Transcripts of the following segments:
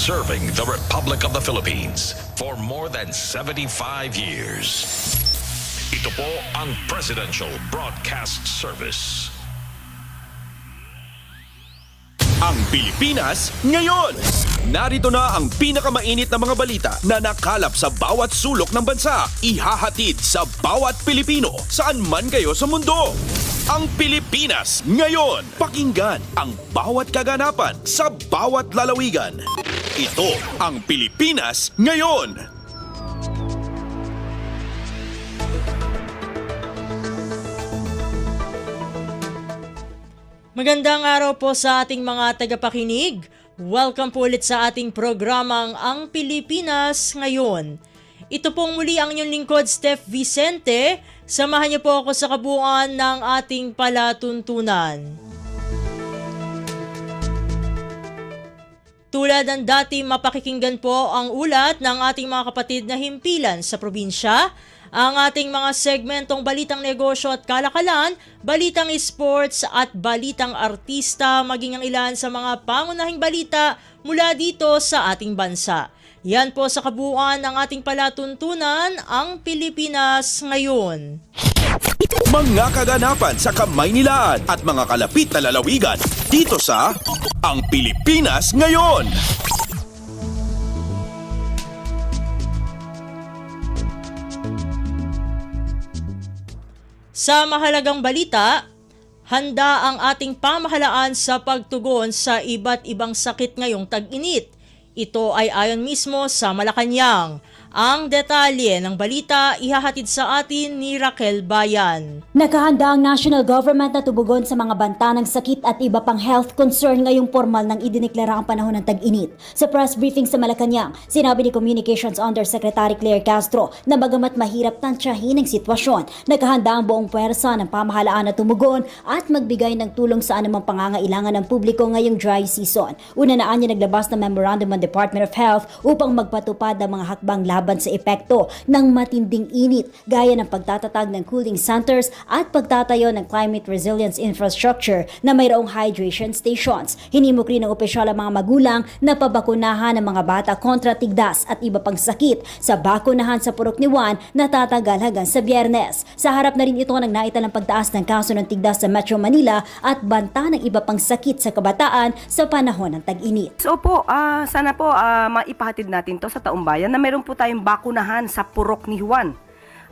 serving the Republic of the Philippines for more than 75 years. Ito po ang Presidential Broadcast Service. Ang Pilipinas ngayon! Narito na ang pinakamainit na mga balita na nakalap sa bawat sulok ng bansa. Ihahatid sa bawat Pilipino saan man kayo sa mundo. Ang Pilipinas ngayon! Pakinggan ang bawat kaganapan sa bawat lalawigan. Ito ang Pilipinas ngayon! Magandang araw po sa ating mga tagapakinig. Welcome po ulit sa ating programang Ang Pilipinas Ngayon. Ito pong muli ang inyong lingkod, Steph Vicente. Samahan niyo po ako sa kabuuan ng ating palatuntunan. Tulad ng dati, mapakikinggan po ang ulat ng ating mga kapatid na himpilan sa probinsya, ang ating mga segmentong balitang negosyo at kalakalan, balitang sports at balitang artista, maging ang ilan sa mga pangunahing balita mula dito sa ating bansa. Yan po sa kabuuan ng ating palatuntunan, ang Pilipinas Ngayon. Mga kaganapan sa Kamaynilaan at mga kalapit na lalawigan dito sa Ang Pilipinas Ngayon. Sa mahalagang balita, handa ang ating pamahalaan sa pagtugon sa iba't ibang sakit ngayong tag-init. Ito ay ayon mismo sa Malacanang. Ang detalye ng balita ihahatid sa atin ni Raquel Bayan. Nakahanda ang national government na tubugon sa mga banta ng sakit at iba pang health concern ngayong formal nang idineklara ang panahon ng tag-init. Sa press briefing sa Malacanang, sinabi ni Communications Undersecretary Claire Castro na bagamat mahirap tansyahin ang sitwasyon, nakahanda ang buong puwersa ng pamahalaan na tumugon at magbigay ng tulong sa anumang pangangailangan ng publiko ngayong dry season. Una na niya naglabas ng memorandum ng Department of Health upang magpatupad ng mga hakbang laban sa epekto ng matinding init gaya ng pagtatatag ng cooling centers at pagtatayo ng climate resilience infrastructure na mayroong hydration stations. Hinimok rin ng opisyal ang mga magulang na pabakunahan ng mga bata kontra tigdas at iba pang sakit sa bakunahan sa Purok ni Juan na tatagal hanggang sa Biyernes. Sa harap na rin ito ng naitalang pagtaas ng kaso ng tigdas sa Metro Manila at banta ng iba pang sakit sa kabataan sa panahon ng tag-init. So po, sana po maipahatid natin to sa taumbayan na meron po tayong bakunahan sa Purok ni Juan.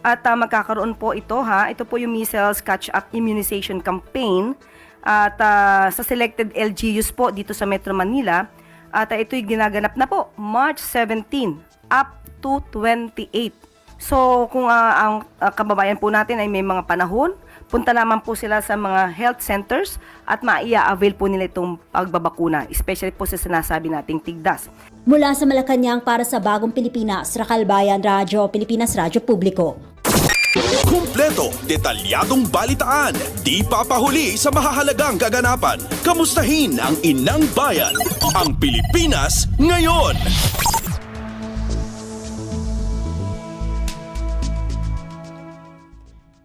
At magkakaroon po ito ito po yung Measles Catch-up Immunization Campaign at sa selected LGUs po dito sa Metro Manila at ito'y ginaganap na po March 17 up to 28. So kung ang kababayan po natin ay may mga panahon, punta naman po sila sa mga health centers at maia-avail po nila itong pagbabakuna, especially po sa sinasabi nating tigdas. Mula sa Malacanang para sa Bagong Pilipinas, Raquel Bayan, Radyo Pilipinas, Radyo Publiko. Kumpleto, detalyadong balitaan, di papahuli sa mahahalagang kaganapan. Kamustahin ang inang bayan, ang Pilipinas ngayon.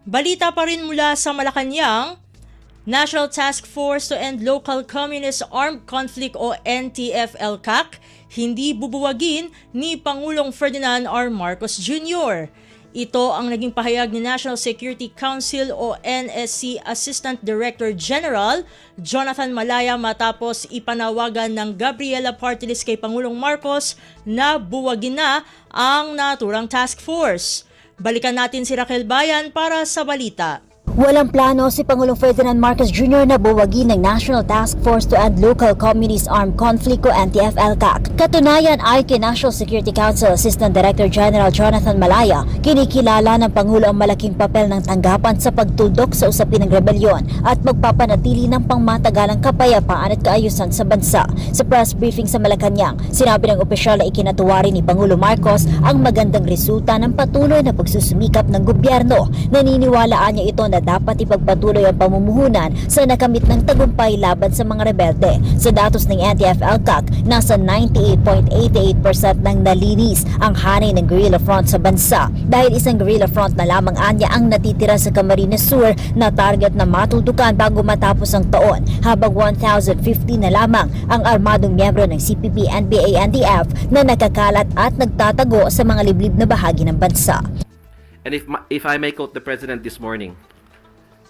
Balita pa rin mula sa Malacanang, National Task Force to End Local Communist Armed Conflict o NTF-ELCAC hindi bubuwagin ni Pangulong Ferdinand R. Marcos Jr. Ito ang naging pahayag ni National Security Council o NSC Assistant Director General Jonathan Malaya matapos ipanawagan ng Gabriela Party List kay Pangulong Marcos na buwagin na ang naturang task force. Balikan natin si Raquel Bayan para sa balita. Walang plano si Pangulong Ferdinand Marcos Jr. na buwagin ng National Task Force to End Local Communist Armed Conflict o NTF-ELCAC. Katunayan ay kay National Security Council Assistant Director General Jonathan Malaya, kinikilala ng Pangulo ang malaking papel ng tanggapan sa pagtuldok sa usapin ng rebelyon at magpapanatili ng pangmatagalang kapayapaan at kaayusan sa bansa. Sa press briefing sa Malacanang, sinabi ng opisyal na ikinatuwari ni Pangulo Marcos ang magandang resulta ng patuloy na pagsusumikap ng gobyerno. Naniniwalaan niya ito na dapat ipagpatuloy ang pamumuhunan sa nakamit ng tagumpay laban sa mga rebelde. Sa datos ng NTF-ELCAC, nasa 98.88% ng nalinis ang hanay ng guerrilla front sa bansa dahil isang guerrilla front na lamang anya ang natitira sa Camarines Sur na target na matutukan bago matapos ang taon, habang 1,050 na lamang ang armadong miyembro ng CPP, NPA, NDF na nakakalat at nagtatago sa mga liblib na bahagi ng bansa. And if I may quote the President this morning,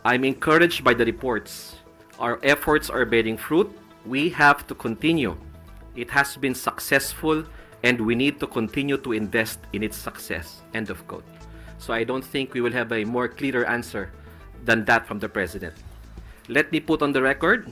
I'm encouraged by the reports. Our efforts are bearing fruit. We have to continue. It has been successful and we need to continue to invest in its success. End of quote. So I don't think we will have a more clearer answer than that from the President. Let me put on the record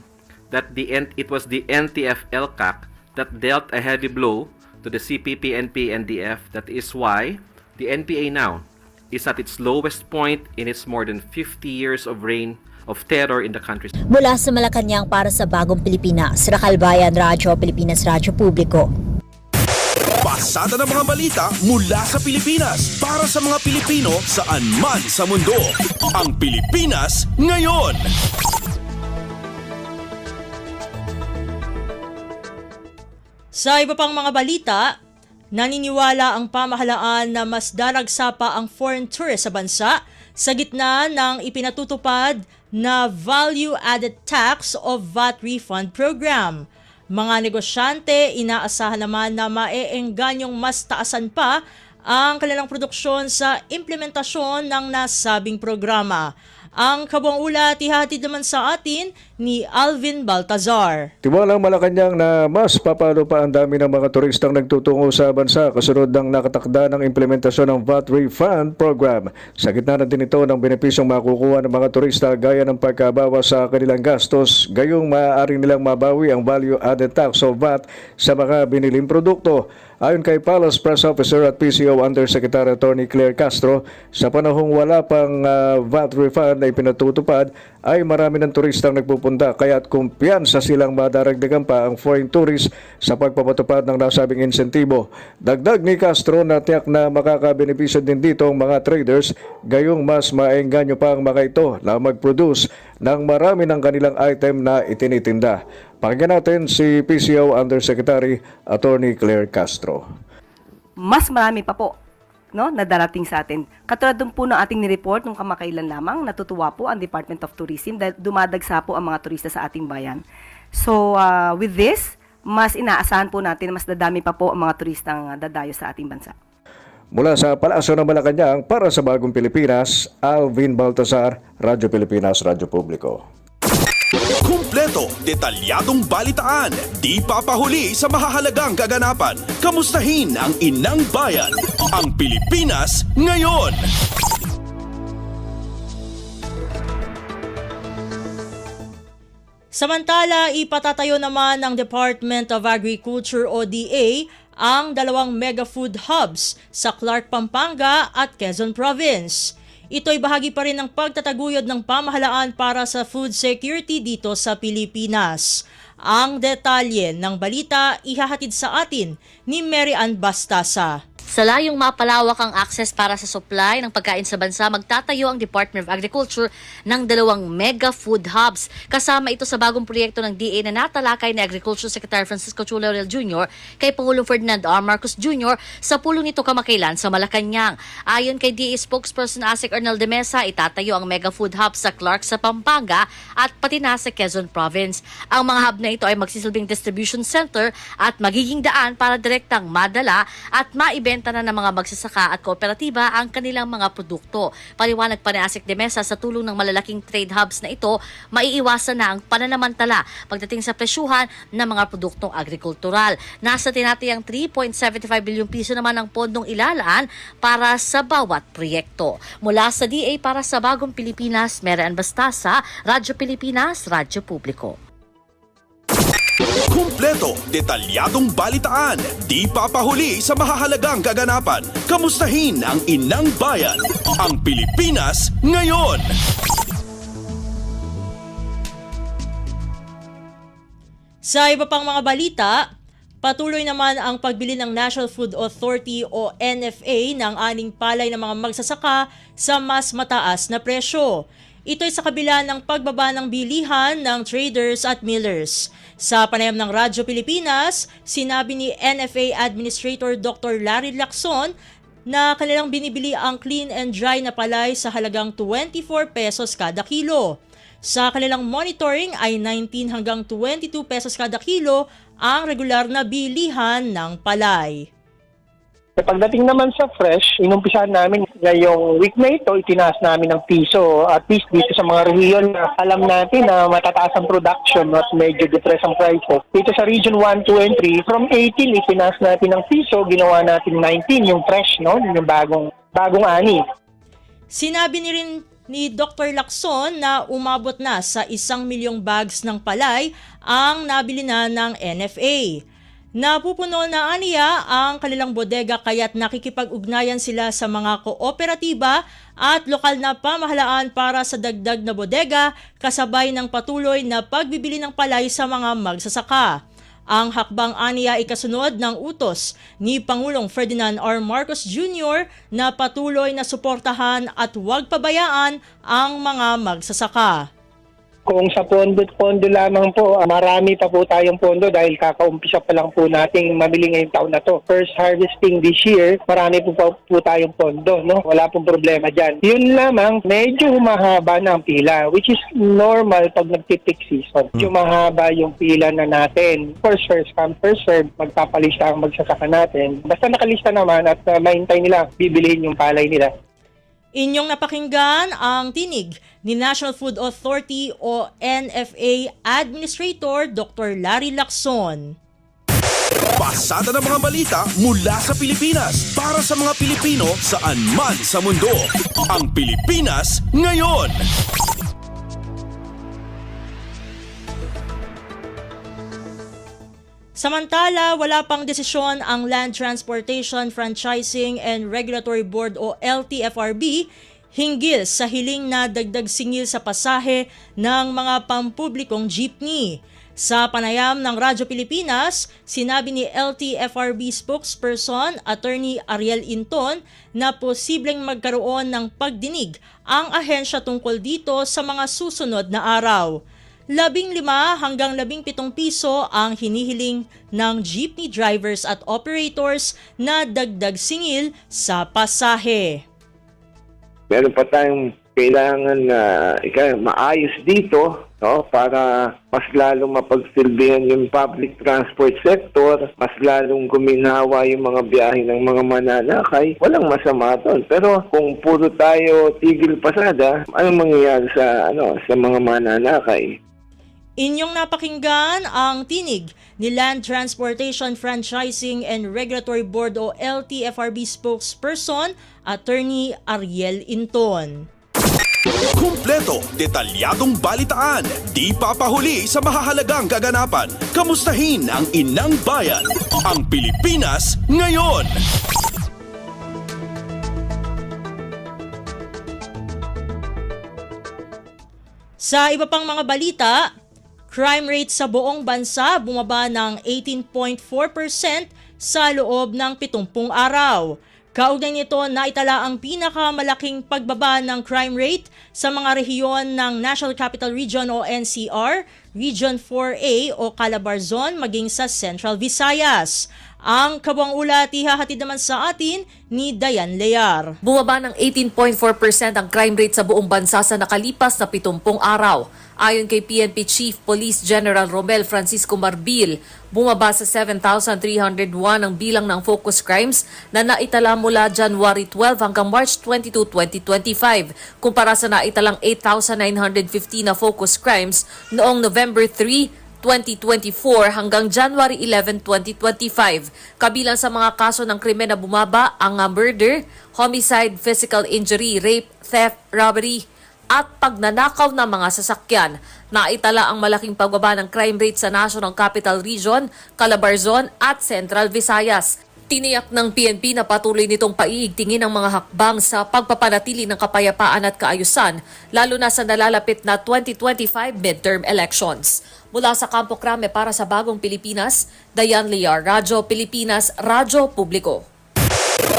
that it was the NTF-ELCAC that dealt a heavy blow to the CPP, NPA, NDF. That is why the NPA now is at its lowest point in its more than 50 years of reign of terror in the country. Mula sa Malacanang para sa Bagong Pilipinas, Rakalbayan Radyo, Pilipinas Radyo Publiko. Pasada ng mga balita mula sa Pilipinas para sa mga Pilipino saan man sa mundo. Ang Pilipinas ngayon. Sa iba pang mga balita, naniniwala ang pamahalaan na mas daragsa pa ang foreign tourists sa bansa sa gitna ng ipinatutupad na value-added tax o VAT refund program. Mga negosyante, inaasahan naman na maeenganyong mas taasan pa ang kanilang produksyon sa implementasyon ng nasabing programa. Ang kabuang ulat ihatid naman sa atin ni Alvin Baltazar. Tiwalang Malacanang na mas papalo pa ang dami ng mga turistang nagtutungo sa bansa kasunod ng nakatakda ng implementasyon ng VAT Refund Program. Sa gitna na din ito ng benepisyong makukuha ng mga turista gaya ng pagkabawas sa kanilang gastos, gayong maaari nilang mabawi ang value-added tax o VAT sa mga biniling produkto. Ayon kay Palace Press Officer at PCO Undersecretary Attorney Claire Castro, sa panahong wala pang VAT refund na ipinatutupad ay marami ng turistang nagpupunta kaya't kumpiyansa silang madaragdagan pa ang foreign tourists sa pagpapatupad ng nasabing insentibo. Dagdag ni Castro na tiyak na makakabenepisyo din dito ang mga traders gayong mas maengganyo pa ang mga ito na mag-produce ng marami ng kanilang item na itinitinda. Pakinggan natin si PCO Undersecretary Attorney Claire Castro. Mas marami pa po, no, na darating sa atin. Katulad dun po ng ating nireport nung kamakailan lamang, natutuwa po ang Department of Tourism dahil dumadagsa po ang mga turista sa ating bayan. So with this, mas inaasahan po natin mas dadami pa po ang mga turistang dadayo sa ating bansa. Mula sa Palasyo ng Malacanang para sa Bagong Pilipinas, Alvin Baltazar, Radyo Pilipinas, Radyo Publiko. Kumpleto, detalyadong balitaan, di papahuli sa mahahalagang kaganapan. Kamustahin ang inang bayan, ang Pilipinas ngayon. Samantala, ipatatayo naman ng Department of Agriculture o DA ang 2 mega food hubs sa Clark, Pampanga at Quezon Province. Ito ay bahagi pa rin ng pagtataguyod ng pamahalaan para sa food security dito sa Pilipinas. Ang detalye ng balita ihahatid sa atin ni Mary Ann Bastasa. Sa layong mapalawak ang access para sa supply ng pagkain sa bansa, magtatayo ang Department of Agriculture ng 2 mega food hubs. Kasama ito sa bagong proyekto ng DA na natalakay ni Agriculture Secretary Francisco Chu Laurel Jr. kay Pangulong Ferdinand R. Marcos Jr. sa pulong nito kamakailan sa Malacanang. Ayon kay DA spokesperson Asik Arnel de Mesa, itatayo ang mega food hub sa Clark sa Pampanga at pati na sa Quezon Province. Ang mga hub na ito ay magsisilbing distribution center at magiging daan para direktang madala at maibenta na ng mga magsasaka at kooperatiba ang kanilang mga produkto. Paliwanag pa ni Asik de Mesa, sa tulong ng malalaking trade hubs na ito, maiiwasan na ang pananamantala pagdating sa presyuhan ng mga produktong agrikultural. Nasa tinatayang 3.75 bilyong piso naman ang pondong ilalaan para sa bawat proyekto. Mula sa DA para sa Bagong Pilipinas, Mary Ann Bastasa, Radyo Pilipinas, Radyo Publiko. Kumpleto, detalyadong balitaan, di papahuli sa mahahalagang kaganapan. Kamustahin ang inang bayan, ang Pilipinas ngayon. Sa iba pang mga balita, patuloy naman ang pagbili ng National Food Authority o NFA ng aning palay ng mga magsasaka sa mas mataas na presyo. Ito'y sa kabila ng pagbaba ng bilihan ng traders at millers. Sa panayam ng Radyo Pilipinas, sinabi ni NFA Administrator Dr. Larry Lacson na kanilang binibili ang clean and dry na palay sa halagang 24 pesos kada kilo. Sa kanilang monitoring ay 19 hanggang 22 pesos kada kilo ang regular na bilihan ng palay. Pagdating naman sa fresh, inumpisahan namin ngayong week na ito, itinaas namin ng piso at least dito sa mga region na alam natin na matataas ang production at medyo depressed ang prices. Dito sa region 1, 2, and 3, from 18 itinaas natin ng piso, ginawa natin 19 yung fresh, no? Yung bagong ani. Sinabi ni rin ni Dr. Lacson na umabot na sa 1 milyong bags ng palay ang nabili na ng NFA. Napupuno na aniya ang kanilang bodega kaya't nakikipag-ugnayan sila sa mga kooperatiba at lokal na pamahalaan para sa dagdag na bodega kasabay ng patuloy na pagbibili ng palay sa mga magsasaka. Ang hakbang aniya ay kasunod ng utos ni Pangulong Ferdinand R. Marcos Jr. na patuloy na suportahan at huwag pabayaan ang mga magsasaka. Kung sa pondo lamang po, marami pa po tayong pondo dahil kakaumpisa pa lang po nating mamili ngayong taon na to. First harvesting this year, marami po tayong pondo, no? Wala pong problema dyan. Yun lamang, medyo humahaba na ang pila, which is normal pag nagtitik season. Medyo mahaba yung pila na natin. First come, first serve, magpapalista ang magsasaka natin. Basta nakalista naman at mahintay nila, bibilihin yung palay nila. Inyong napakinggan ang tinig ni National Food Authority o NFA Administrator Dr. Larry Lacson. Pasada ng mga balita mula sa Pilipinas para sa mga Pilipino saan man sa mundo. Ang Pilipinas ngayon. Samantala, wala pang desisyon ang Land Transportation, Franchising and Regulatory Board o LTFRB hinggil sa hiling na dagdag singil sa pasahe ng mga pampublikong jeepney. Sa panayam ng Radyo Pilipinas, sinabi ni LTFRB spokesperson Attorney Ariel Inton na posibleng magkaroon ng pagdinig ang ahensya tungkol dito sa mga susunod na araw. 15 hanggang 17 piso ang hinihiling ng jeepney drivers at operators na dagdag singil sa pasahe. Meron pa tayong kailangan na maayos dito, no, para mas lalong mapagsilbihan yung public transport sector, mas lalong guminawa yung mga biyahe ng mga mananakay. Walang masama doon. Pero kung puro tayo tigil pasada, anong mangyayari sa mga mananakay? Inyong napakinggan ang tinig ni Land Transportation, Franchising and Regulatory Board o LTFRB spokesperson Attorney Ariel Inton. Kumpleto, detalyadong balitaan, di papahuli sa mahahalagang kaganapan. Kamustahin ang inang bayan, ang Pilipinas ngayon. Sa iba pang mga balita, crime rate sa buong bansa bumaba ng 18.4% sa loob ng 70 araw. Kaugnay nito, naitala ang pinakamalaking pagbaba ng crime rate sa mga rehiyon ng National Capital Region o NCR, Region 4A o Calabarzon maging sa Central Visayas. Ang kabuang ulat ihahatid naman sa atin ni Dayan Lear. Bumaba ng 18.4% ang crime rate sa buong bansa sa nakalipas na 70 araw. Ayon kay PNP Chief Police General Romel Francisco Marbil, bumaba sa 7,301 ang bilang ng focus crimes na naitala mula January 12 hanggang March 22, 2025, kumpara sa naitalang 8,950 na focus crimes noong November 3, 2024 hanggang January 11, 2025. Kabilang sa mga kaso ng krimen na bumaba ang murder, homicide, physical injury, rape, theft, robbery, at pagnanakaw ng mga sasakyan. Naitala ang malaking pagbaba ng crime rate sa National Capital Region, Calabarzon at Central Visayas. Tiniyak ng PNP na patuloy nitong paiigtingin ang mga hakbang sa pagpapanatili ng kapayapaan at kaayusan, lalo na sa nalalapit na 2025 midterm elections. Mula sa Campo Crame para sa Bagong Pilipinas, Dayan Lear, Radyo Pilipinas, Radyo Publiko.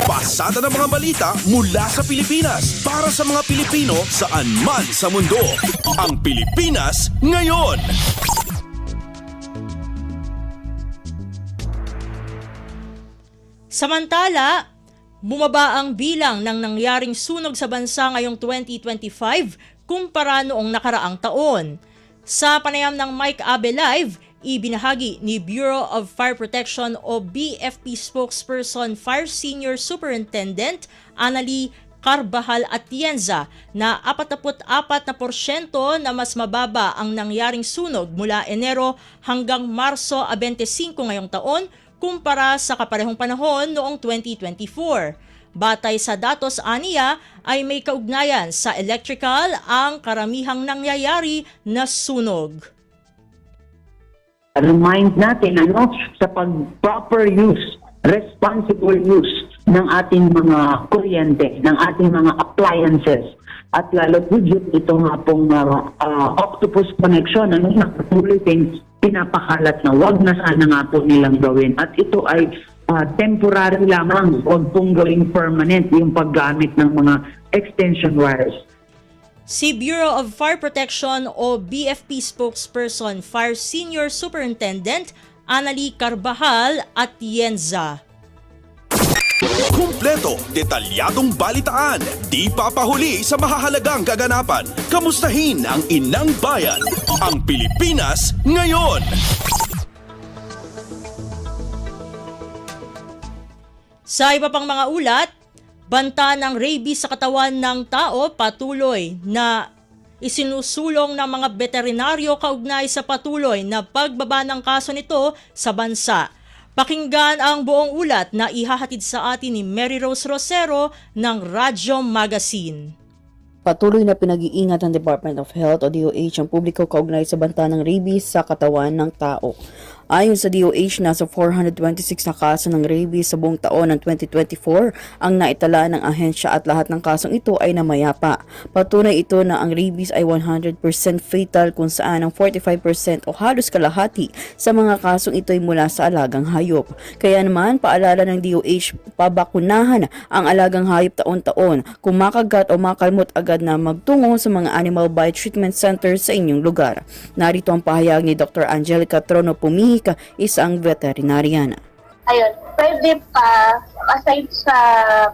Pasada ng mga balita mula sa Pilipinas para sa mga Pilipino saan man sa mundo. Ang Pilipinas ngayon. Samantala, bumaba ang bilang ng nangyaring sunog sa bansa ngayong 2025 kumpara noong nakaraang taon. Sa panayam ng Mike Abe Live, ibinahagi ni Bureau of Fire Protection o BFP spokesperson Fire Senior Superintendent Annalie Carbajal Atienza na 44% na mas mababa ang nangyaring sunog mula Enero hanggang Marso 25 ngayong taon kumpara sa kaparehong panahon noong 2024. Batay sa datos aniya ay may kaugnayan sa electrical ang karamihang nangyayari na sunog. Remind natin sa proper use, responsible use ng ating mga kuryente, ng ating mga appliances. At lalo po ito nga pong octopus connection, nakatuloy din pinapakalat na wag na sana nga po nilang gawin. At ito ay temporary lamang, wag pong gawing permanent yung paggamit ng mga extension wires. Si Bureau of Fire Protection o BFP spokesperson Fire Senior Superintendent Annalie Carbajal Atienza. Kumpleto, detalyadong balitaan, di papahuli sa mahahalagang kaganapan. Kamustahin ang inang bayan, ang Pilipinas ngayon. Sa iba pang mga ulat, banta ng rabies sa katawan ng tao patuloy na isinusulong ng mga veterinaryo kaugnay sa patuloy na pagbaba ng kaso nito sa bansa. Pakinggan ang buong ulat na ihahatid sa atin ni Mary Rose Rosero ng Radyo Magazine. Patuloy na pinag-iingat ng Department of Health o DOH ang publiko kaugnay sa banta ng rabies sa katawan ng tao. Ayon sa DOH, nasa 426 na kaso ng rabies sa buong taon ng 2024 ang naitala ng ahensya at lahat ng kasong ito ay namayapa. Patunay ito na ang rabies ay 100% fatal kung saan ang 45% o halos kalahati sa mga kasong ito ay mula sa alagang hayop. Kaya naman, paalala ng DOH, pabakunahan ang alagang hayop taon-taon. Kung makagat o makalmot agad na magtungo sa mga animal bite treatment centers sa inyong lugar. Narito ang pahayag ni Dr. Angelica Trono Pumihi, isang veterinariana. Ayun, pwede pa, aside sa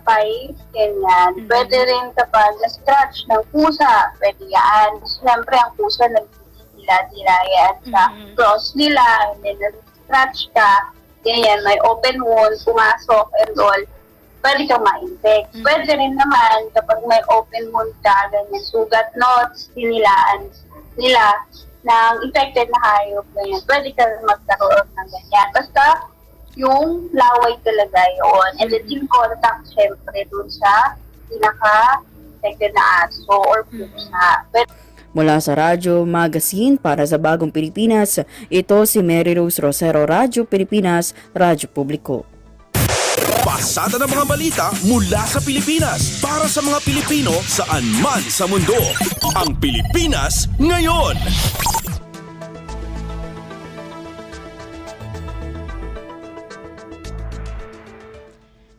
pies, ganyan, pwede rin kapag na-scratch ng pusa, pwede yan. Siyempre, ang pusa nagtitila-tila yan sa cross nila, and then na-scratch ka, ganyan, may open wound, pumasok, and all, pwede kang ma-infect. Pwede rin naman kapag may open wound ka, ganyan, sugat notes, dinilaan nila, ng infected na hayop, ganyan. Pwede ka magkaroon ng ganyan. Basta, yung laway talaga yun. And then, in contact, syempre, dun sa pinaka-infected na aso or pusa. Mula sa Radyo Magazine para sa Bagong Pilipinas, ito si Mary Rose Rosero, Radyo Pilipinas, Radyo Publiko. Pasada ng mga balita mula sa Pilipinas para sa mga Pilipino saan man sa mundo. Ang Pilipinas ngayon.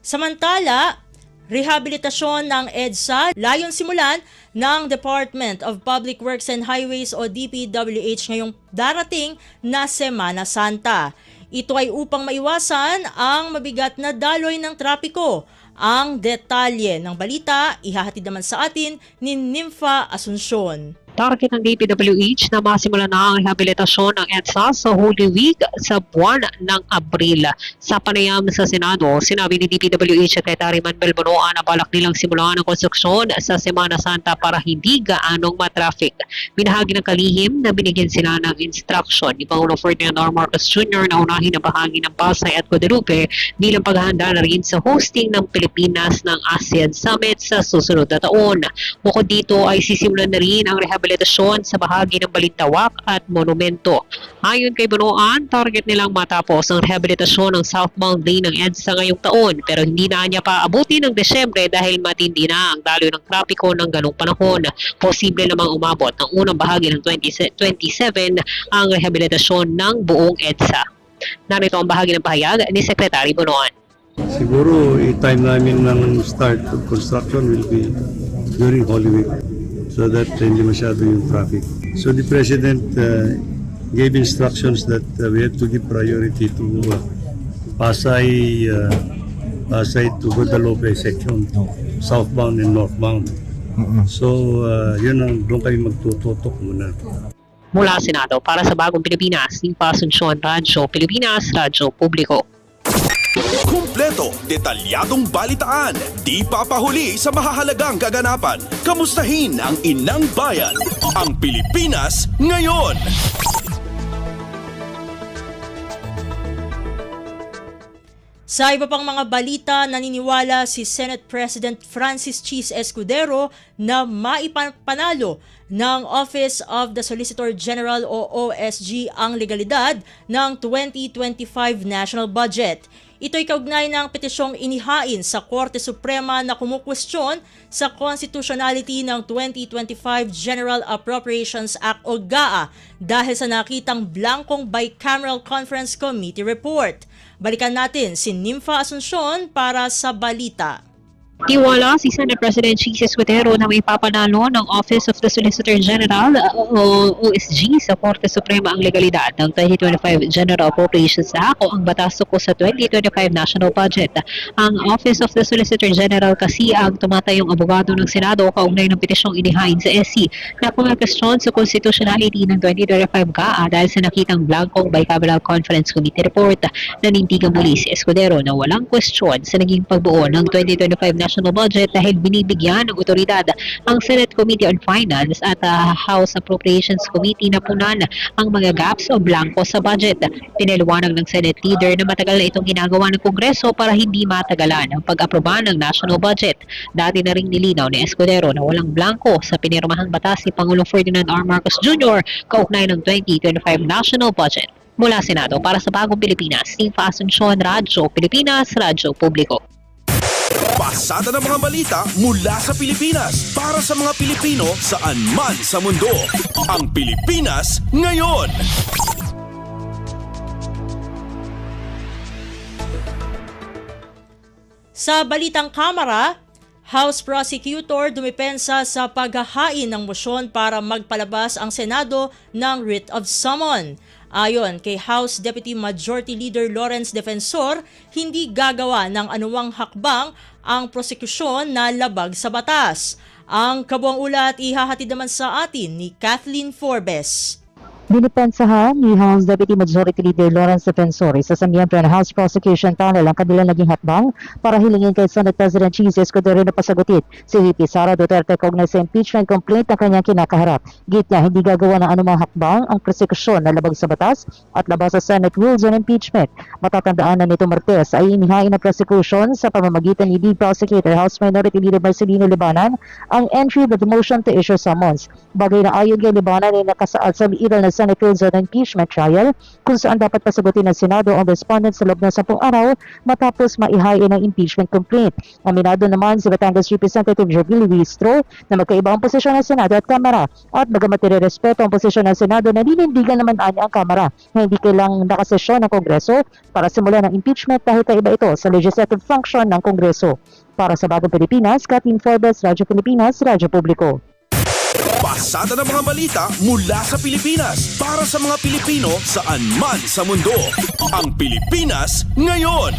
Samantala, rehabilitasyon ng EDSA layon simulan ng Department of Public Works and Highways o DPWH ngayong darating na Semana Santa. Ito ay upang maiwasan ang mabigat na daloy ng trapiko. Ang detalye ng balita ihahatid naman sa atin ni Nympha Asuncion. Target ng DPWH na masimula na ang rehabilitasyon ng EDSA sa Holy Week sa buwan ng Abril. Sa panayam sa Senado, sinabi ni DPWH Secretary Manuel Bonoan na balak nilang simulan ang konstruksyon sa Semana Santa para hindi gaanong matraffic. Binahagi ng kalihim na binigyan sila ng instruction ni Pangulong Ferdinand R. Marcos Jr. na unahin ang bahagi ng Pasay at Guadalupe bilang paghahanda na rin sa hosting ng Pilipinas ng ASEAN Summit sa susunod na taon. Bukod dito ay sisimulan na rin ang rehabilitasyon sa bahagi ng Balintawak at Monumento. Ayon kay Bonoan, target nilang matapos ang rehabilitasyon ng southbound lane ng EDSA ngayong taon pero hindi na niya pa abutin ng Desyembre dahil matindi na ang daloy ng trapiko ng ganong panahon. Posible namang umabot ng unang bahagi ng 2027 ang rehabilitasyon ng buong EDSA. Narito ang bahagi ng pahayag ni Secretary Bonoan. Siguro i-time namin ng start of construction will be during Holy Week so that hindi masyado yung traffic. So the President gave instructions that we have to give priority to Pasay to Guadalupe section, southbound and northbound. So yun ang doon kayo magtututok muna. Mula Senado, para sa Bagong Pilipinas, Nimfa Asuncion, Radyo Pilipinas, Radyo Publiko. Kumpleto, detalyadong balitaan, di papahuli sa mahahalagang kaganapan. Kamustahin ang inang bayan, ang Pilipinas ngayon. Sa iba pang mga balita, naniniwala si Senate President Francis Cheese Escudero na maipanalo ng Office of the Solicitor General o OSG ang legalidad ng 2025 national budget. Ito'y kaugnay ng petisyong inihain sa Korte Suprema na kumukwestiyon sa constitutionality ng 2025 General Appropriations Act o GAA dahil sa nakitang blankong Bicameral Conference Committee report. Balikan natin si Nimfa Asuncion para sa balita. Tiwala si Senate President Cheese Escudero na may papanalo ng Office of the Solicitor General o OSG sa Korte Suprema ang legalidad ng 2025 General Appropriations Act o ang batas ko sa 2025 National Budget. Ang Office of the Solicitor General kasi ang tumatayong abogado ng Senado kaugnay ng petisyong inihain sa SC na kumagkastyon sa constitutionality ng 2025 GAA dahil sa nakitang blankong Bicameral Conference Committee report. Nanindigan muli si Escudero na walang kwestiyon sa naging pagbuo ng 2025 National Budget dahil binibigyan ng otoridad ang Senate Committee on Finance at House Appropriations Committee na punan ang mga gaps o blanco sa budget. Pinaliwanag ng Senate leader na matagal na itong ginagawa ng Kongreso para hindi matagalan ang pag-aproba ng national budget. Dati na ring nilinaw ni Escudero na walang blanco sa pinirmahang batas ni Pangulong Ferdinand R. Marcos Jr. kaugnay ng 2025 national budget. Mula Senado para sa Bagong Pilipinas, Nimfa Asuncion, Radyo Pilipinas, Radyo Publiko. Pasada ng mga balita mula sa Pilipinas para sa mga Pilipino saan man sa mundo. Ang Pilipinas ngayon. Sa balitang Kamara, House Prosecutor dumipensa sa paghahain ng motion para magpalabas ang Senado ng writ of summon. Ayon kay House Deputy Majority Leader Lawrence Defensor, hindi gagawa ng anuwang hakbang ang prosekusyon na labag sa batas. Ang kabuang ulat ihahatid naman sa atin ni Kathleen Forbes. Dinipensahan ni House Deputy Majority Leader Lawrence Defensor sa miyembro ng House Prosecution Panel ang kanilang naging hakbang para hilingin kay Senate President Cheese Escudero na pasagutin si VP Sara Duterte kaugnay sa impeachment complaint na kanyang kinakaharap. Git niya, hindi gagawa ng anumang hakbang ang prosekusyon na labag sa batas at labas sa Senate Rules on Impeachment. Matatandaan na nito Martes ay inihain ng prosecution sa pamamagitan ni Lead Prosecutor House Minority Leader Marcelino Libanan ang entry of the motion to issue summons. Bagay na ayon kay Libanan ay nakasaad sa iral na Senate Rules on Impeachment Trial kung saan dapat pasagutin ng Senado ang respondent sa loob ng 10 araw matapos maihain ang impeachment complaint. Aminado naman si Batangas Representative Jovel Luistro na magkaiba ang posisyon ng Senado at Kamara at bagamat irerespeto ang posisyon ng Senado, nanindigan naman niya ang Kamara na hindi kailang nakasesyon ng Kongreso para simulan ng impeachment dahil kaiba ito sa legislative function ng Kongreso. Para sa Bagong Pilipinas, Kathleen Forbes, Radyo Pilipinas, Radyo Publiko. Pasada ng mga balita mula sa Pilipinas para sa mga Pilipino saan man sa mundo. Ang Pilipinas ngayon.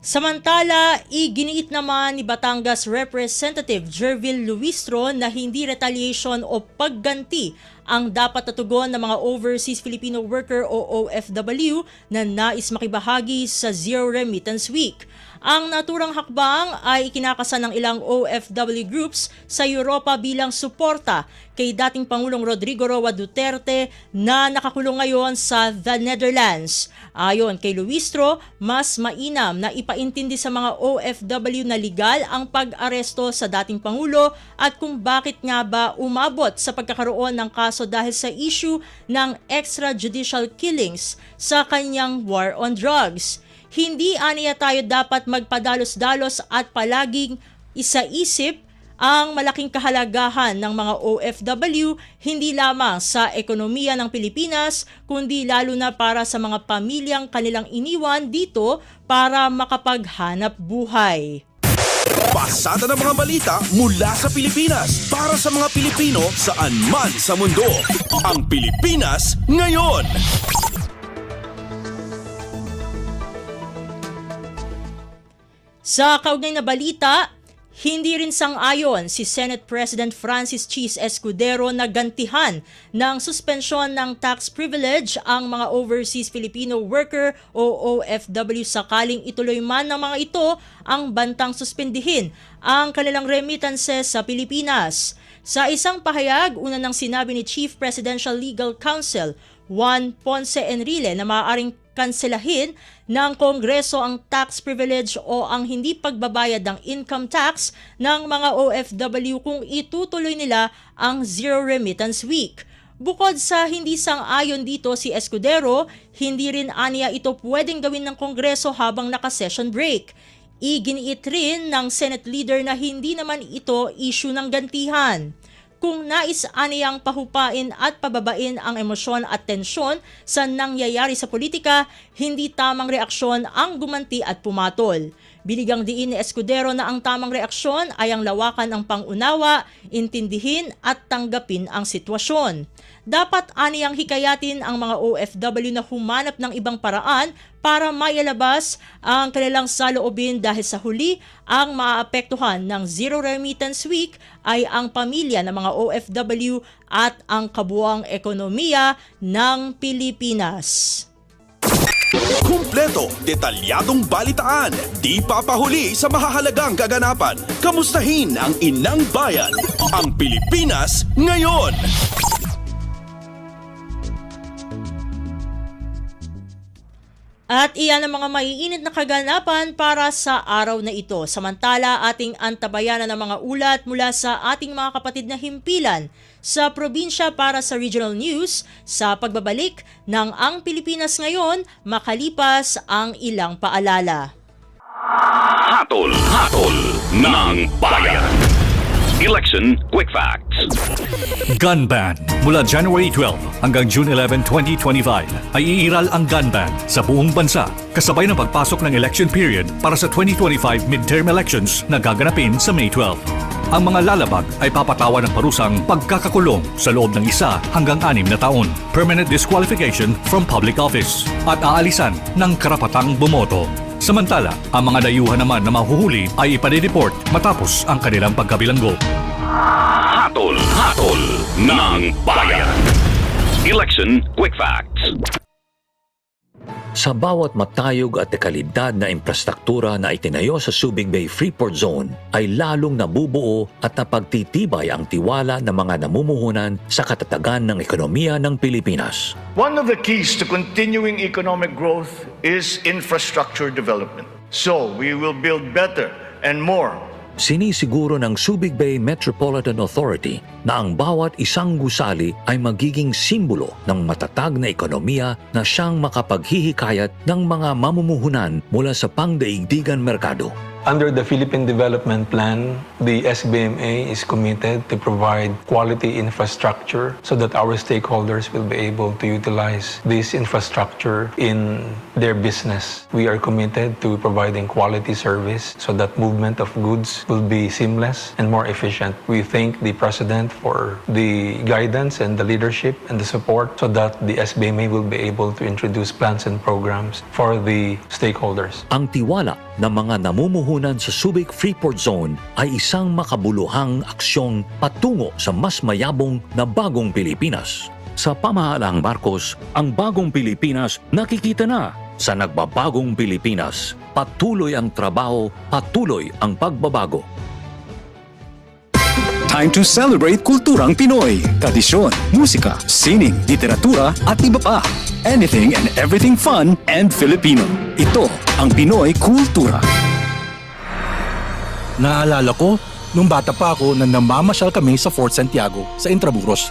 Samantala, iginiit naman ni Batangas Representative Jervil Luistro na hindi retaliation o pagganti ang dapat natugon ng mga Overseas Filipino Worker o OFW na nais makibahagi sa Zero Remittance Week. Ang naturang hakbang ay ikinakasa ng ilang OFW groups sa Europa bilang suporta kay dating Pangulong Rodrigo Roa Duterte na nakakulong ngayon sa the Netherlands. Ayon kay Luistro, mas mainam na ipaintindi sa mga OFW na legal ang pag-aresto sa dating Pangulo at kung bakit nga ba umabot sa pagkakaroon ng kaso dahil sa issue ng extrajudicial killings sa kanyang war on drugs. Hindi aniya tayo dapat magpadalos-dalos at palaging isaisip ang malaking kahalagahan ng mga OFW hindi lamang sa ekonomiya ng Pilipinas kundi lalo na para sa mga pamilyang kanilang iniwan dito para makapaghanap buhay. Pasada ng mga balita mula sa Pilipinas para sa mga Pilipino saan man sa mundo. Ang Pilipinas ngayon. Sa kaugnay na balita, hindi rin sang-ayon si Senate President Francis Chis Escudero na gantihan ng suspensyon ng tax privilege ang mga overseas Filipino worker o OFW sakaling ituloy man ng mga ito ang bantang suspendihin ang kanilang remittances sa Pilipinas. Sa isang pahayag, una nang sinabi ni Chief Presidential Legal Counsel Juan Ponce Enrile na maaaring kanselahin ng Kongreso ang tax privilege o ang hindi pagbabayad ng income tax ng mga OFW kung itutuloy nila ang Zero Remittance Week. Bukod sa hindi sang-ayon dito si Escudero, hindi rin aniya ito pwedeng gawin ng Kongreso habang naka-session break. Iginiit rin ng Senate leader na hindi naman ito issue ng gantihan. Kung nais aniyang pahupain at pababain ang emosyon at tensyon sa nangyayari sa politika, hindi tamang reaksyon ang gumanti at pumatol. Binigyang diin ni Escudero na ang tamang reaksyon ay ang lawakan ng pangunawa, intindihin at tanggapin ang sitwasyon. Dapat aniyang hikayatin ang mga OFW na humanap ng ibang paraan para mailabas ang kanilang saloobin dahil sa huli ang maaapektuhan ng Zero Remittance Week ay ang pamilya ng mga OFW at ang kabuuang ekonomiya ng Pilipinas. Kumpleto, detalyadong balitaan, di papahuli sa mahahalagang kaganapan. Kamustahin ang inang bayan, ang Pilipinas ngayon. At iyan ang mga maiinit na kaganapan para sa araw na ito. Samantala, ating antabayanan ang mga ulat mula sa ating mga kapatid na himpilan sa probinsya para sa regional news sa pagbabalik ng Ang Pilipinas Ngayon makalipas ang ilang paalala. Hatol ng bayan. Election Quick Facts. Gun ban. Mula January 12 hanggang June 11, 2025 ay iiral ang gun ban sa buong bansa kasabay ng pagpasok ng election period para sa 2025 midterm elections na gaganapin sa May 12. Ang mga lalabag ay papatawan ng parusang pagkakakulong sa loob ng 1 hanggang 6 na taon, permanent disqualification from public office, at aalisan ng karapatang bumoto. Samantala, ang mga dayuhan naman na mahuhuli ay iparireport matapos ang kanilang pagkabilanggo. Hatol ng bayan. Election Quick Facts. Sa bawat matayog at dekalidad na infrastruktura na itinayo sa Subic Bay Freeport Zone ay lalong nabubuo at napagtitibay ang tiwala ng mga namumuhunan sa katatagan ng ekonomiya ng Pilipinas. One of the keys to continuing economic growth is infrastructure development. So, we will build better and more. Sinisiguro ng Subic Bay Metropolitan Authority na ang bawat isang gusali ay magiging simbolo ng matatag na ekonomiya na siyang makapaghihikayat ng mga mamumuhunan mula sa pangdaigdigan merkado. Under the Philippine Development Plan, the SBMA is committed to provide quality infrastructure so that our stakeholders will be able to utilize this infrastructure in their business. We are committed to providing quality service so that movement of goods will be seamless and more efficient. We thank the President for the guidance and the leadership and the support so that the SBMA will be able to introduce plans and programs for the stakeholders. Ang tiwala ng mga namumuhunan sa Subic Freeport Zone ay isang makabuluhang aksyong patungo sa mas mayabong na bagong Pilipinas. Sa pamahalaang Marcos, ang bagong Pilipinas nakikita na. Sa nagbabagong Pilipinas, patuloy ang trabaho, patuloy ang pagbabago. Time to celebrate kulturang Pinoy, tradisyon, musika, sining, literatura at iba pa. Anything and everything fun and Filipino. Ito ang Pinoy Kultura. Naalala ko, nung bata pa ako na namamasyal kami sa Fort Santiago sa Intramuros.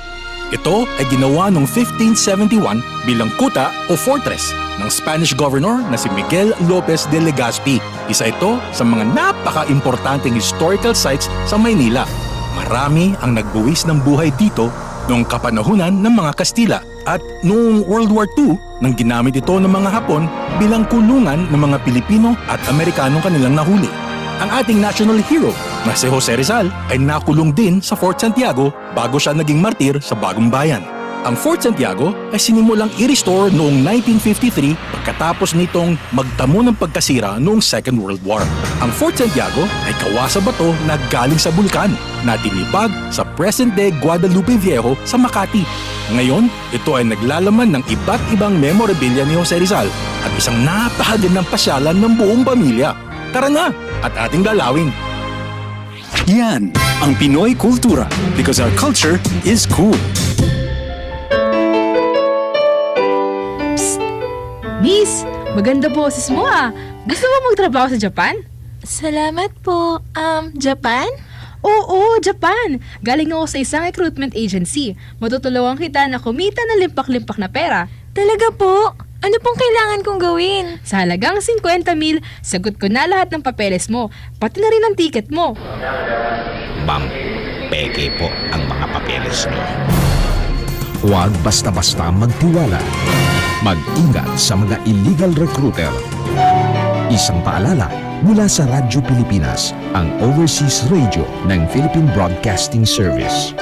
Ito ay ginawa noong 1571 bilang kuta o fortress ng Spanish governor na si Miguel Lopez de Legazpi. Isa ito sa mga napaka-importanting historical sites sa Maynila. Marami ang nagbuwis ng buhay dito noong kapanahunan ng mga Kastila at noong World War II nang ginamit ito ng mga Hapon bilang kulungan ng mga Pilipino at Amerikanong kanilang nahuli. Ang ating national hero na si Jose Rizal ay nakulong din sa Fort Santiago bago siya naging martir sa Bagong Bayan. Ang Fort Santiago ay sinimulang i-restore noong 1953 pagkatapos nitong magtamo ng pagkasira noong Second World War. Ang Fort Santiago ay gawa sa bato na galing sa bulkan na tinibag sa present-day Guadalupe Viejo sa Makati. Ngayon, ito ay naglalaman ng iba't ibang memorabilia ni Jose Rizal at isang napakagandang pasyalan ng buong pamilya. Tara na at ating dalawin. Yan ang Pinoy kultura because our culture is cool. Miss, maganda boses mo ah. Gusto mo magtrabaho sa Japan? Salamat po. Japan? Oo, Japan. Galing ako sa isang recruitment agency. Matutulungan kita na kumita ng limpak-limpak na pera. Talaga po? Ano pong kailangan kong gawin? Sa halagang 50,000, sagot ko na lahat ng papeles mo, pati na rin ang ticket mo. Ma'am, peke po ang mga papeles niyo. Huwag basta-basta magtiwala. Mag-ingat sa mga illegal recruiter. Isang paalala mula sa Radyo Pilipinas, ang overseas radio ng Philippine Broadcasting Service.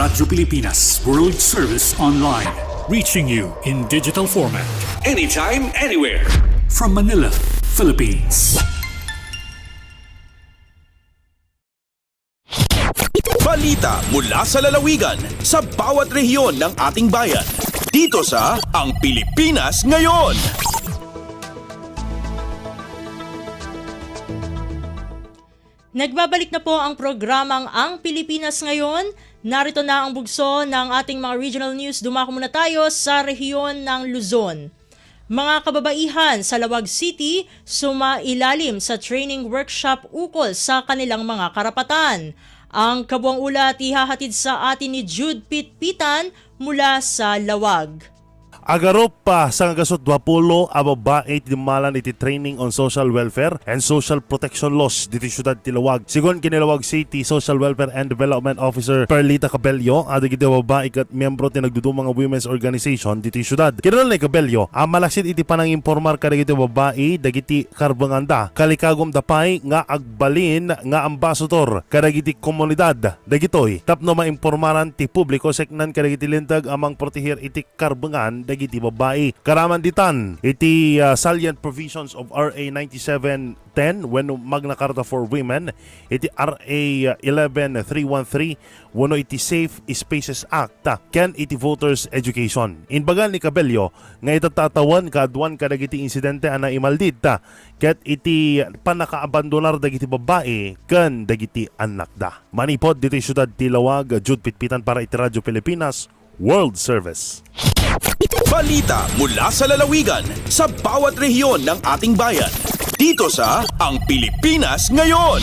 Radyo Pilipinas World Service Online, reaching you in digital format, anytime, anywhere, from Manila, Philippines. Balita mula sa lalawigan sa bawat rehiyon ng ating bayan. Dito sa Ang Pilipinas Ngayon. Nagbabalik na po ang programang Ang Pilipinas Ngayon. Narito na ang bugso ng ating mga regional news. Dumako muna tayo sa rehiyon ng Luzon. Mga kababaihan sa Lawag City sumailalim sa training workshop ukol sa kanilang mga karapatan. Ang kabuang ulat ihahatid sa atin ni Jude Pitpitan mula sa Lawag. Agarop pa sa gasot 20 ang babae timalan iti training on social welfare and social protection laws dito syudad ti Lawag. Sigon kinilawag City Social Welfare and Development Officer Perlita Cabello, adig iti babae kat miyembro ti nagdudumang nga women's organization dito syudad. Kinilal ni Cabello, ang malaksid iti panang impormar kadag iti babae dagiti karbanganda kalikagom dapay nga agbalin nga ambassador kadag iti komunidad dagitoy tapno maimpormaran ti publiko seknan kadag iti lintag amang protehir iti karbangan dagiti babae. Karaman ditan iti salient provisions of RA 9710 when Magna Carta for Women, iti RA 11313 wano iti Safe Spaces Act ken iti Voters Education. Inbagan ni Cabello nga itatatawan kaadwan kadagiti insidente ana imaldid ket iti panakaabandonar dagiti babae ken dagiti anak da. Manipod dito syudad ti Lawag, Jude Pitpitan para iti Radyo Pilipinas World Service. Balita mula sa lalawigan sa bawat rehiyon ng ating bayan. Dito sa Ang Pilipinas Ngayon.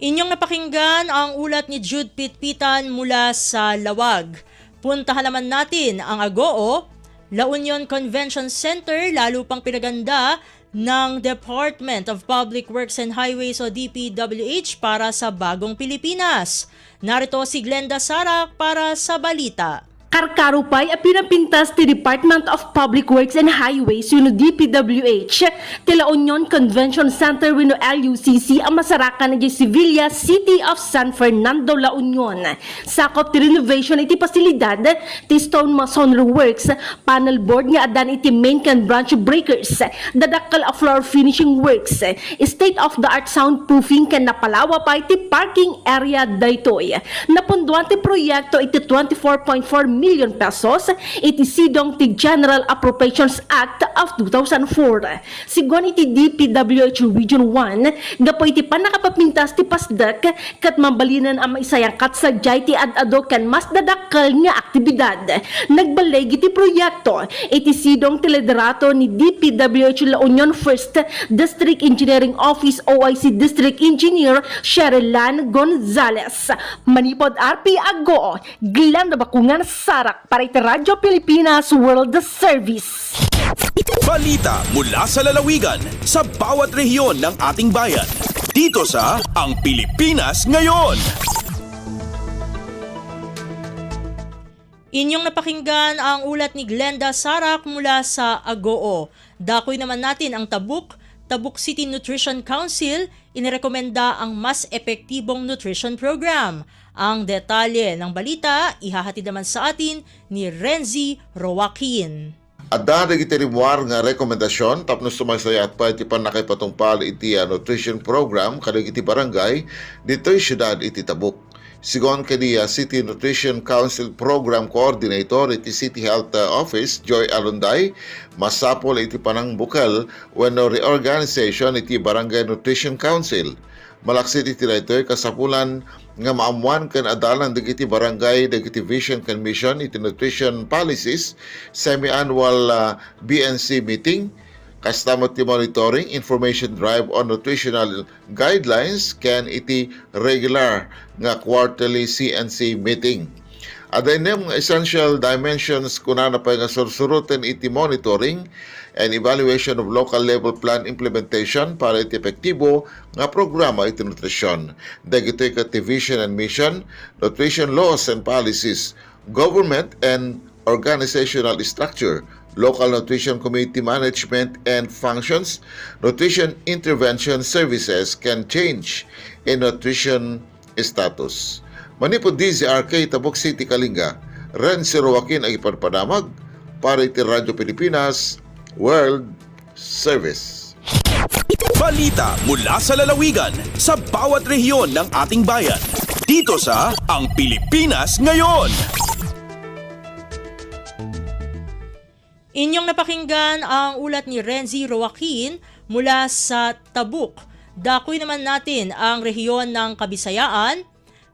Inyong napakinggan ang ulat ni Jude Pitpitan mula sa Lawag. Puntahan naman natin ang Agoo, La Union Convention Center, lalo pang pinaganda ng Department of Public Works and Highways o DPWH para sa Bagong Pilipinas. Narito si Glenda Sarak para sa balita. Karkarupay a pinapintas ti Department of Public Works and Highways yun DPWH ti La Union Convention Center wino LUCC ang masarakan ng Sevilla City of San Fernando, La Union. Sakop ti renovation iti pasilidad ti stone masonry works, panel board nga adan iti main can branch breakers, dadakkel a floor finishing works, state-of-the-art soundproofing ken napalawa pa iti parking area daytoy. Napunduan ti proyekto iti 24.4 milyon pesos iti sidong ti General Appropriations Act of 2004. Siguan iti DPWH Region 1 gapo iti panakapapintas ti pasdak kat mambalinan ang maisayang katsadyay ti ad-ado ken mas dadakkel nga aktibidad. Nagbaleg iti proyekto iti sidong telederato ni DPWH La Union First District Engineering Office OIC District Engineer Sherilyn Gonzales. Manipod RP Ago, Glenda Bakungan Sarak para iti Radyo Pilipinas World Service. Balita mula sa lalawigan sa bawat rehiyon ng ating bayan. Dito sa Ang Pilipinas Ngayon. Inyong napakinggan ang ulat ni Glenda Sarak mula sa Agoo. Dakoy naman natin ang Tabuk City Nutrition Council inirekomenda ang mas epektibong nutrition program. Ang detalye ng balita ihahatid naman sa atin ni Renzi Roaquin. Adda iti rimuar nga rekomendasyon tapnos sumaysayat pa iti panakipatungpal iti nutrition program kadag iti barangay dito syudad iti Tabuk. Sigon kaniya City Nutrition Council Program Coordinator iti City Health Office Joy Alunday, masapol iti panang bukal wenno reorganization iti Barangay Nutrition Council. Malaksit iti daytoy kasapulan nga maamuan ken adalan dagiti barangay dagiti vision ken mission iti nutrition policies semi-annual BNC meeting. Kastamot ti monitoring information drive on nutritional guidelines ken iti regular nga quarterly CNC meeting. Aday nem essential dimensions kunana pa nga sursurutan iti monitoring and evaluation of local level plan implementation para iti epektibo nga programa iti nutrisyon. Dagitoy iti vision and mission, nutrition laws and policies, government and organizational structure, local nutrition community management and functions, nutrition intervention services can change in nutrition status. Manipod DZRK Tabuk City Kalinga, Renzi Roaquin ay iparpanamag para iti Radyo Pilipinas World Service. Balita mula sa lalawigan sa bawat rehiyon ng ating bayan. Dito sa Ang Pilipinas Ngayon. Inyong napakinggan ang ulat ni Renzi Roaquin mula sa Tabuk. Dakoy naman natin ang rehiyon ng Kabisayaan.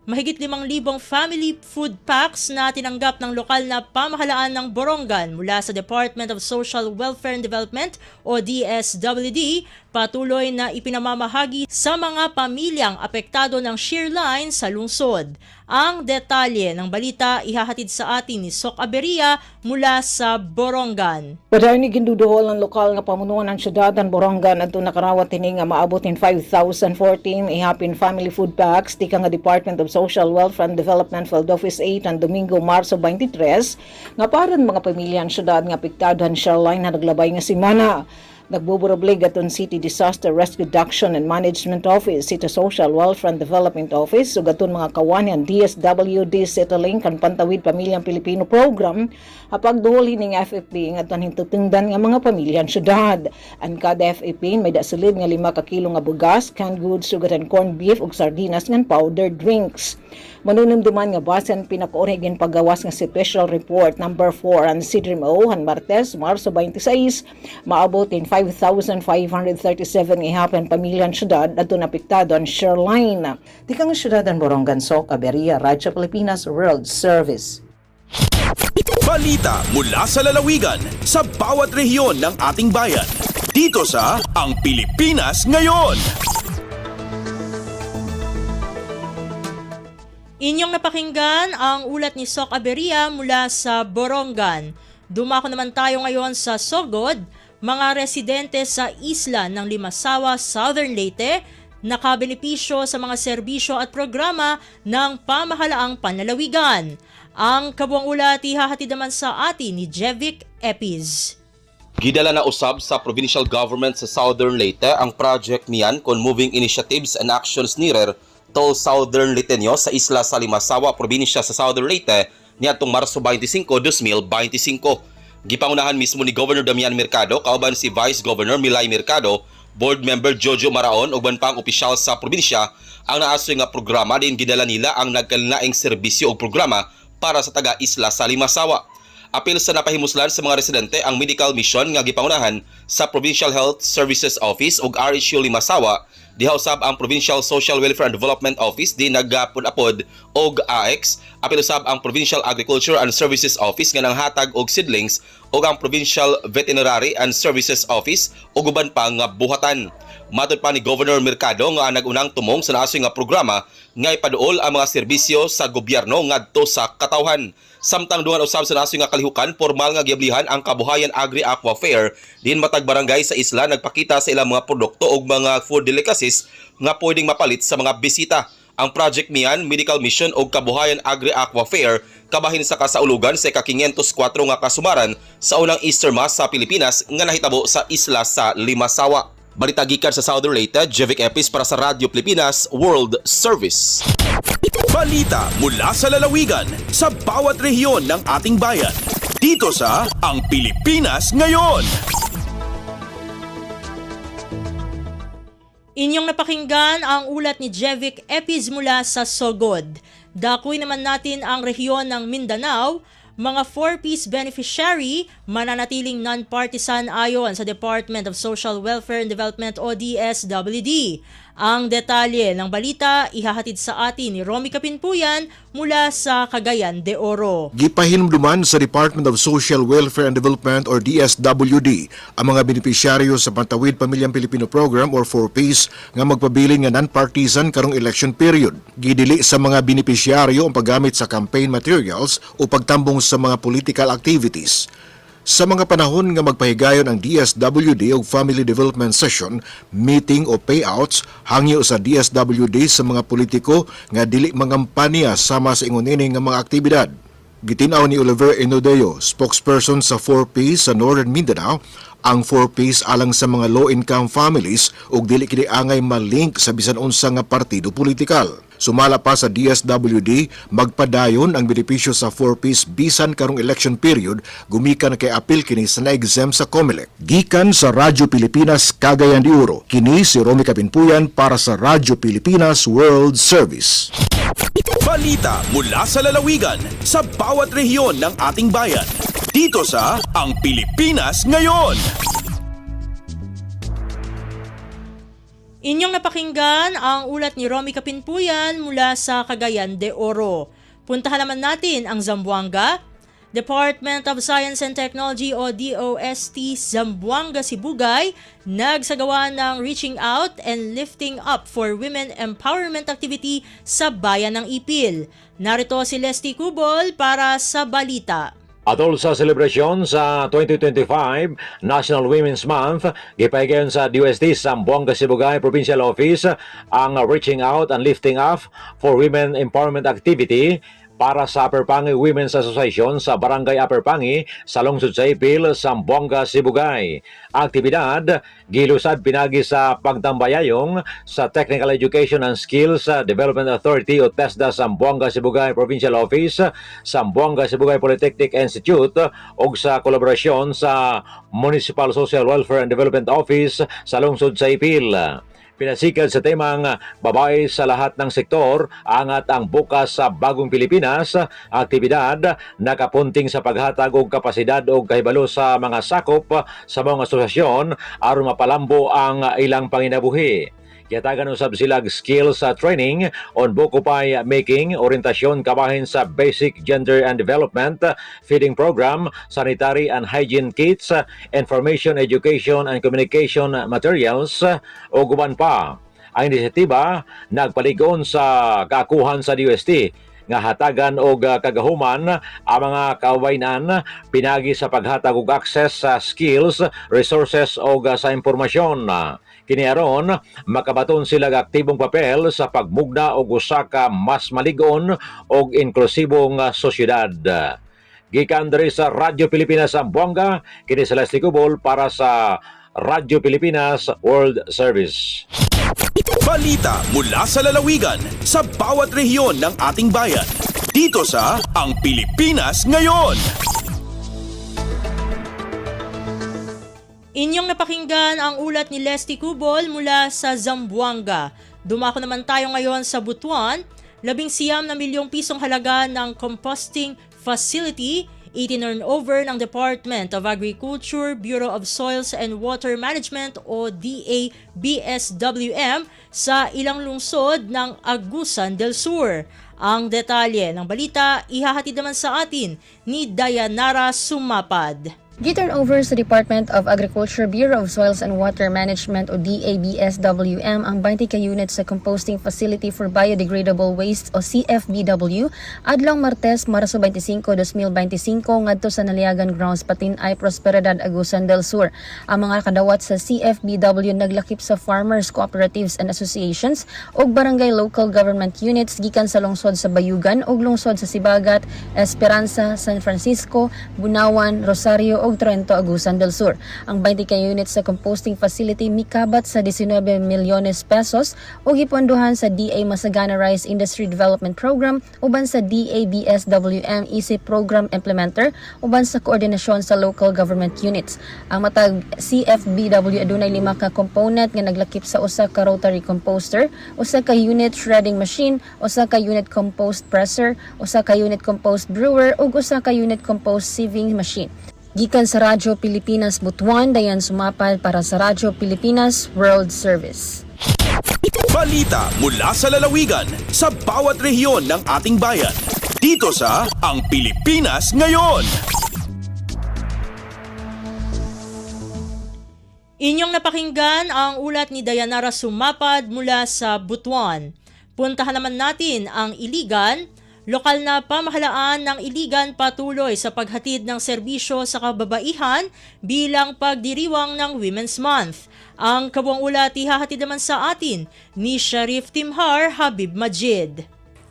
Mahigit 5,000 family food packs na tinanggap ng lokal na pamahalaan ng Borongan mula sa Department of Social Welfare and Development o DSWD patuloy na ipinamamahagi sa mga pamilyang apektado ng shear line sa lungsod. Ang detalye ng balita ihahatid sa atin ni Sok Aberia mula sa Borongan. Padarni ginduduhol ang lokal nga pamunuan ng syudad ng Borongan at nakarawat tining nga maabot in 5,014 ihapin family food packs tika nga Department of Social Welfare and Development Field Office 8 ang Domingo, Marso 23 nga paran mga pamilya ng syudad nga apektado ng shear line na naglabay nga simana. Nagbuburablig aton City Disaster Rescue Reduction and Management Office, City Social Welfare and Development Office, ug aton mga kawanyan DSWD settling kan Pantawid Pamilyang Pilipino Program, apagduhol hining FFP nga aton hintutungdan nga mga pamilya ng syudad. Ang kada FFP may dasilid nga 5 ka kilo nga bugas, canned goods, sugar and corned beef ug sardinas ngan powdered drinks. Manunumduman nga basen pinakaorigin paggawas nga special report number 4 ang CDMO han Martes, Marso 26 maabot in 5,537 ihapon pamilya ng syudad at napiktado ang shear line. Tikang syudad ng Borongan, Sok Aberia, Radyo Pilipinas World Service. Balita mula sa lalawigan sa bawat rehiyon ng ating bayan. Dito sa Ang Pilipinas Ngayon. Inyong napakinggan ang ulat ni Sok Aberia mula sa Borongan. Dumako naman tayo ngayon sa Sogod. Mga residente sa isla ng Limasawa, Southern Leyte, nakabenepisyo sa mga serbisyo at programa ng pamahalaang panlalawigan. Ang kabuang ulat ihahatid naman sa atin ni Jevic Epiz. Gidala na usab sa provincial government sa Southern Leyte ang project niyan kon moving initiatives and actions nearer to Southern Leyteño sa isla sa Limasawa, probinsya sa Southern Leyte niadtong Marso 25, 2025. Gipangunahan mismo ni Governor Damian Mercado kauban si Vice Governor Milay Mercado, Board Member Jojo Maraon ug ban pang opisyal sa probinsya ang naasoy nga programa din gidala nila ang nagkalinaing serbisyo ug programa para sa taga-isla sa Limasawa. Apil sa napahimuslan sa mga residente ang medical mission nga gipangunahan sa Provincial Health Services Office ug RHU Limasawa. Diha usab ang Provincial Social Welfare and Development Office di nagapod-apod og AX. Apil usab ang Provincial Agriculture and Services Office nga nanghatag og seedlings ug ang Provincial Veterinary and Services Office ug uban pa nga buhatan. Matod pa ni Governor Mercado nga nagunang tumong sa naasoy nga programa nga ipaduol ang mga serbisyo sa gobyerno ngadto sa katawhan. Samtang dungan usab sa naasoy nga kalihukan, formal nga giablihan ang Kabuhayan Agri-Aqua Fair din matag barangay sa isla nagpakita sa ilang mga produkto ug mga food delicacies nga pwedeng mapalit sa mga bisita. Ang project miyan, Medical Mission ug Kabuhayan Agri-Aqua Fair kabahin sa kasaulugan sa ika-504 nga kasumaran sa unang Easter Mass sa Pilipinas nga nahitabo sa isla sa Limasawa. Balita gikan sa Southern Leyte, Jevic Epis para sa Radyo Pilipinas World Service. Balita mula sa lalawigan sa bawat rehiyon ng ating bayan. Dito sa Ang Pilipinas Ngayon. Inyong napakinggan ang ulat ni Jevic Epis mula sa Sogod. Dakuy naman natin ang rehiyon ng Mindanao. Mga 4-piece beneficiary mananatiling non-partisan ayon sa Department of Social Welfare and Development o DSWD. Ang detalye ng balita ihahatid sa atin ni Romy Kapinpuyan mula sa Cagayan de Oro. Gipahinumduman sa Department of Social Welfare and Development or DSWD ang mga benepisyaryo sa Pantawid Pamilyang Pilipino Program or 4Ps nga magpabilin nga non-partisan karong election period. Gidili sa mga benepisyaryo ang paggamit sa campaign materials o pagtambong sa mga political activities. Sa mga panahon nga magpahigayon ang DSWD o Family Development Session, meeting o payouts, hangyo sa DSWD sa mga politiko nga dili mangampanya sama sa ingon-ining nga mga aktibidad. Gitinaw ni Oliver Enodeo, spokesperson sa 4Ps sa Northern Mindanao, ang 4Ps alang sa mga low-income families ug dili kini angay malink sa bisan unsa nga partido politikal. Sumala pa sa DSWD, magpadayon ang benepisyo sa 4Ps bisan karong election period, gumikan kay apil kini sa na-exempt sa COMELEC. Gikan sa Radyo Pilipinas Cagayan de Oro, kini si Romy Kapinpuyan para sa Radyo Pilipinas World Service. Balita mula sa lalawigan sa bawat rehiyon ng ating bayan. Dito sa Ang Pilipinas Ngayon. Inyong napakinggan ang ulat ni Romy Kapinpuyan mula sa Cagayan de Oro. Puntahan naman natin ang Zamboanga. Department of Science and Technology o DOST Zamboanga Sibugay nagsagawa ng Reaching Out and Lifting Up for Women Empowerment activity sa bayan ng Ipil. Narito si Leslie Cubol para sa balita. Atol sa selebrasyon sa 2025 National Women's Month, gipahigayon sa DOST Zamboanga Sibugay Provincial Office ang Reaching Out and Lifting Up for Women Empowerment activity para sa Aperpangi Women's Association sa Barangay Aperpangi sa lungsod sa Ipil, Zamboanga, Sibugay. Aktibidad gilusad pinagi sa pagtambayayong sa Technical Education and Skills Development Authority o TESDA Zamboanga Sibugay Provincial Office, Zamboanga Sibugay Polytechnic Institute ug sa kolaborasyon sa Municipal Social Welfare and Development Office sa lungsod sa Ipil. Pinasikad sa temang babae sa lahat ng sektor, angat ang bukas sa bagong Pilipinas, aktibidad nakapunting sa paghatag og kapasidad og kahibalo sa mga sakop sa mga asosasyon aron mapalambo ang ilang panginabuhi. Yatagan usab silag skills training on bukupay making, orientasyon kabahin sa basic gender and development, feeding program, sanitary and hygiene kits, information, education and communication materials o guban pa. Ang inisyatiba nagpaligon sa kakuhan sa DOST nga hatagan og kagahuman ang mga kaubaynan pinagi sa paghatag og access sa skills, resources o sa impormasyon. Kini aron makabaton sila aktibong papel sa pagmugna og usa ka mas malig-on og inklusibong sosyedad. Gikan diri sa Radyo Pilipinas Zamboanga, kini si Leslie Cubol para sa Radyo Pilipinas World Service. Balita mula sa lalawigan sa bawat rehiyon ng ating bayan. Dito sa Ang Pilipinas Ngayon. Inyong napakinggan ang ulat ni Leslie Cubol mula sa Zamboanga. Dumako naman tayo ngayon sa Butuan. 19 na milyong pisong halaga ng composting facility itinurn over ng Department of Agriculture, Bureau of Soils and Water Management o DABSWM sa ilang lungsod ng Agusan del Sur. Ang detalye ng balita ihahatid naman sa atin ni Dayanara Sumapad. Giturn over sa Department of Agriculture, Bureau of Soils and Water Management o DABSWM ang 20 ka unit sa Composting Facility for Biodegradable Waste o CFBW adlong Martes, Marso 25, 2025 ngadto sa Naliagan Grounds Patin ay Prosperidad, Agusan del Sur. Ang mga kadawat sa CFBW naglakip sa farmers, cooperatives and associations ug barangay local government units gikan sa lungsod sa Bayugan ug lungsod sa Sibagat, Esperanza, San Francisco, Bunawan, Rosario ug Trento, Agusan del Sur. Ang 20 ka units sa composting facility mikabat sa 19 milyones pesos ug gipondohan sa DA Masagana Rice Industry Development Program uban sa DABSWM EC Program Implementer uban sa koordinasyon sa local government units. Ang matag CFBW adunay 5 ka component nga naglakip sa usa ka rotary composter, usa ka unit shredding machine, usa ka unit compost presser, usa ka unit compost brewer ug usa ka unit compost sieving machine. Gikan sa Radyo Pilipinas Butuan, Dayan Sumapad para sa Radyo Pilipinas World Service. Balita mula sa lalawigan sa bawat rehiyon ng ating bayan. Dito sa Ang Pilipinas Ngayon. Inyong napakinggan ang ulat ni Dayanara Sumapad mula sa Butuan. Puntahan naman natin ang Iligan. Lokal na pamahalaan ng Iligan patuloy sa paghatid ng serbisyo sa kababaihan bilang pagdiriwang ng Women's Month. Ang kabuang ulat ihahatid naman sa atin ni Sharif Timhar Habib Majid.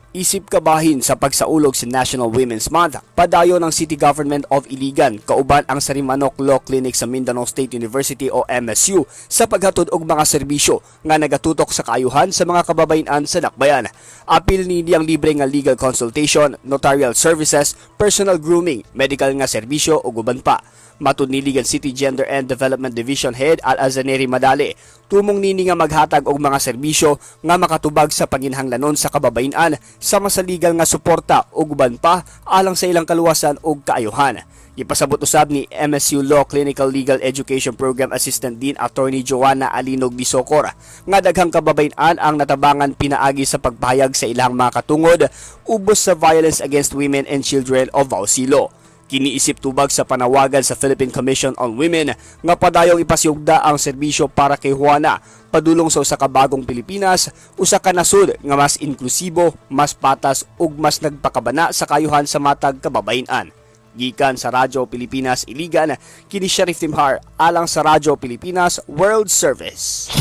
Isip kabahin sa pagsaulog sa National Women's Month, padayo ng City Government of Iligan, kauban ang Sarimanok Law Clinic sa Mindanao State University o MSU sa paghatod og mga serbisyo nga nagatutok sa kaayuhan sa mga kababayan sa Dakbayan. Apil ni ang libre nga legal consultation, notarial services, personal grooming, medical nga serbisyo ug uban pa. Matud ni Iligan City Gender and Development Division Head Al-Azaneri Madale, tumong nini nga maghatag og mga serbisyo nga makatubag sa panginhanglanon sa kababayan sama sa legal nga suporta ug uban pa alang sa ilang kaluwasan ug kaayuhan. Ipasabot usab ni MSU Law Clinical Legal Education Program Assistant Dean Attorney Joanna Alinog Bisocor nga daghang kababayan ang natabangan pinaagi sa pagpahayag sa ilang mga katungod ubos sa violence against women and children o VAUCILO. Kiniisip tubag sa panawagan sa Philippine Commission on Women nga padayong ipasiyugda ang serbisyo para kay Juana padulong sa usa ka bagong Pilipinas, usa ka nasud nga mas inklusibo, mas patas ug mas nagpakabana sa kayuhan sa matag kababayan. Gikan sa Radyo Pilipinas Iligan, kini Sharif Timhar alang sa Radyo Pilipinas World Service.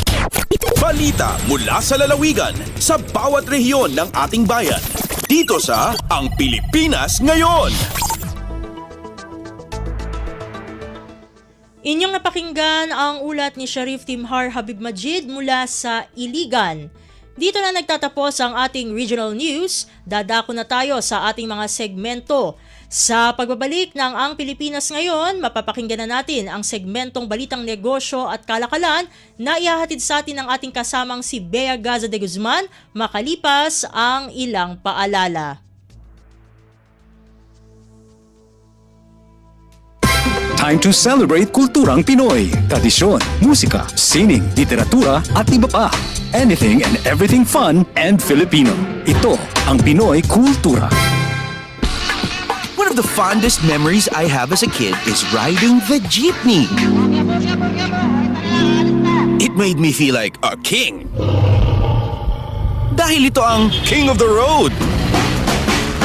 Balita mula sa lalawigan sa bawat rehiyon ng ating bayan. Dito sa Ang Pilipinas Ngayon. Inyong napakinggan ang ulat ni Sharif Timhar Habib Majid mula sa Iligan. Dito na nagtatapos ang ating regional news. Dadako na tayo sa ating mga segmento. Sa pagbabalik ng Ang Pilipinas Ngayon, mapapakinggan na natin ang segmentong Balitang Negosyo at Kalakalan na ihahatid sa atin ng ating kasamang si Bea Gaza de Guzman makalipas ang ilang paalala. Time to celebrate kulturang Pinoy, tradisyon, musika, sining, literatura at iba pa. Anything and everything fun and Filipino. Ito ang Pinoy Kultura. One of the fondest memories I have as a kid is riding the jeepney. It made me feel like a king. Dahil ito ang King of the Road.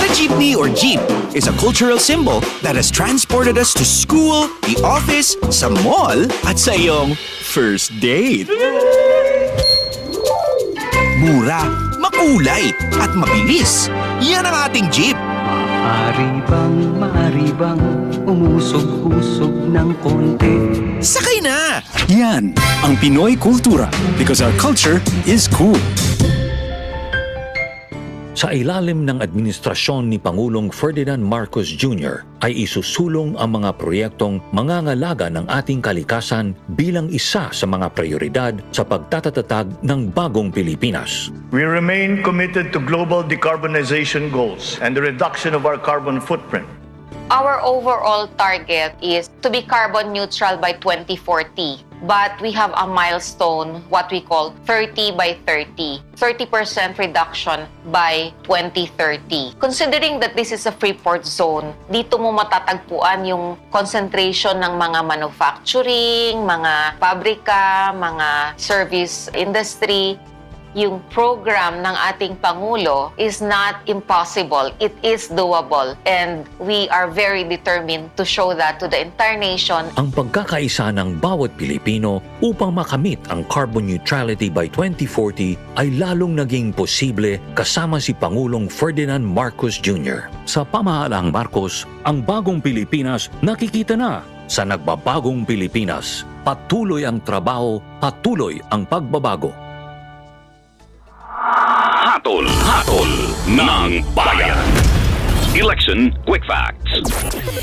The jeepney or jeep is a cultural symbol that has transported us to school, the office, sa mall, at sa iyong first date. Mura, makulay, at mabilis. Yan ang ating jeep. Maaari bang umusog-usog ng konti? Sakay na! Yan ang Pinoy Kultura because our culture is cool. Sa ilalim ng administrasyon ni Pangulong Ferdinand Marcos Jr. ay isusulong ang mga proyektong mangangalaga ng ating kalikasan bilang isa sa mga prioridad sa pagtatatatag ng bagong Pilipinas. We remain committed to global decarbonization goals and the reduction of our carbon footprint. Our overall target is to be carbon neutral by 2040, but we have a milestone, what we call 30 by 30, 30% reduction by 2030. Considering that this is a free-port zone, dito mo matatagpuan yung concentration ng mga manufacturing, mga pabrika, mga service industry. Yung program ng ating Pangulo is not impossible. It is doable. And we are very determined to show that to the entire nation. Ang pagkakaisa ng bawat Pilipino upang makamit ang carbon neutrality by 2040 ay lalong naging posible kasama si Pangulong Ferdinand Marcos Jr. Sa pamahalaang Marcos, ang bagong Pilipinas nakikita na sa nagbabagong Pilipinas. Patuloy ang trabaho, patuloy ang pagbabago. Hatol ng bayan. Election Quick Facts.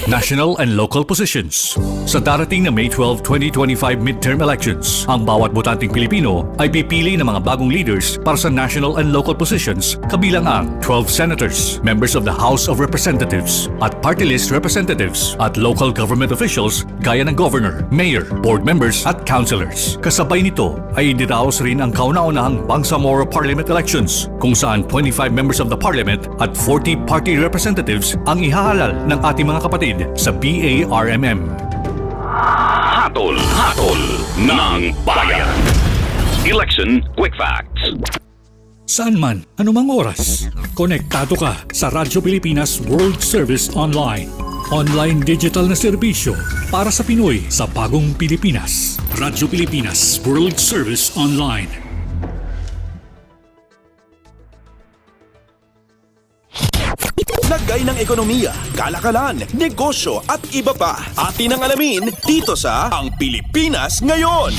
National and local positions. Sa darating na May 12, 2025 midterm elections, ang bawat botanteng Pilipino ay pipili ng mga bagong leaders para sa national and local positions, kabilang ang 12 senators, members of the House of Representatives, at party list representatives, at local government officials gaya ng governor, mayor, board members, at councilors. Kasabay nito ay idiraos rin ang kauna-unahang Bangsamoro Parliament elections, kung saan 25 members of the parliament at 40 party representatives ang ihahalal ng ating mga kapatid sa BARMM. Hatol ng bayan. Election Quick Facts. Saan man, anumang oras, konektado ka sa Radyo Pilipinas World Service Online. Online digital na serbisyo para sa Pinoy sa bagong Pilipinas. Radyo Pilipinas World Service Online. Naggay ng ekonomiya, kalakalan, negosyo at iba pa. Atin ang alamin dito sa Ang Pilipinas Ngayon.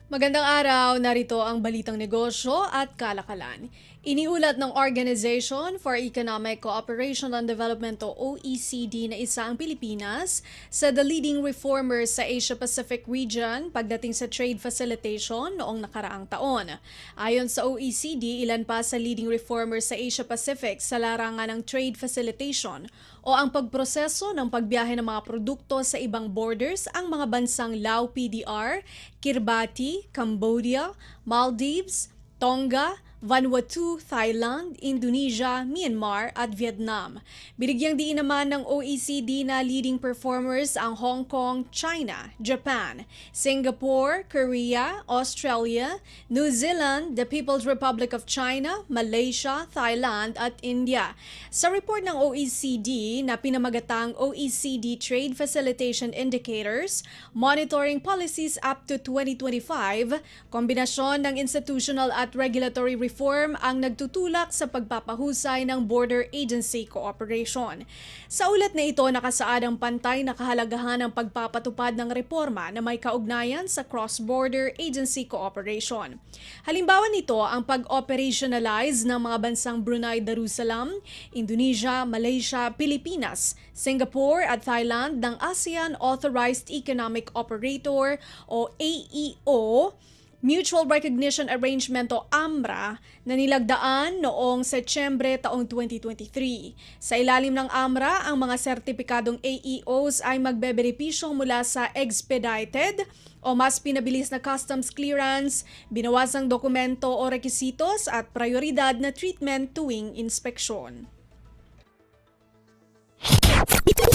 Magandang araw, narito ang balitang negosyo at kalakalan. Iniulat ng Organization for Economic Cooperation and Development o OECD na isa ang Pilipinas sa the leading reformer sa Asia-Pacific region pagdating sa trade facilitation noong nakaraang taon. Ayon sa OECD, ilan pa sa leading reformer sa Asia-Pacific sa larangan ng trade facilitation o ang pagproseso ng pagbiyahe ng mga produkto sa ibang borders ang mga bansang Lao PDR, Kiribati, Cambodia, Maldives, Tonga, Vanuatu, Thailand, Indonesia, Myanmar at Vietnam. Binigyang diin naman ng OECD na leading performers ang Hong Kong, China, Japan, Singapore, Korea, Australia, New Zealand, the People's Republic of China, Malaysia, Thailand at India. Sa report ng OECD na pinamagatang OECD Trade Facilitation Indicators, Monitoring Policies up to 2025, kombinasyon ng institutional at regulatory reform ang nagtutulak sa pagpapahusay ng border agency cooperation. Sa ulat na ito, nakasaad ang pantay na kahalagahan ng pagpapatupad ng reforma na may kaugnayan sa cross-border agency cooperation. Halimbawa nito ang pag-operationalize ng mga bansang Brunei Darussalam, Indonesia, Malaysia, Pilipinas, Singapore at Thailand ng ASEAN Authorized Economic Operator o AEO Mutual Recognition Arrangement o AMRA na nilagdaan noong Setyembre taong 2023. Sa ilalim ng AMRA, ang mga sertipikadong AEOs ay magbebenepisyo mula sa expedited o mas pinabilis na customs clearance, binawasang dokumento o rekisitos at prioridad na treatment tuwing inspeksyon.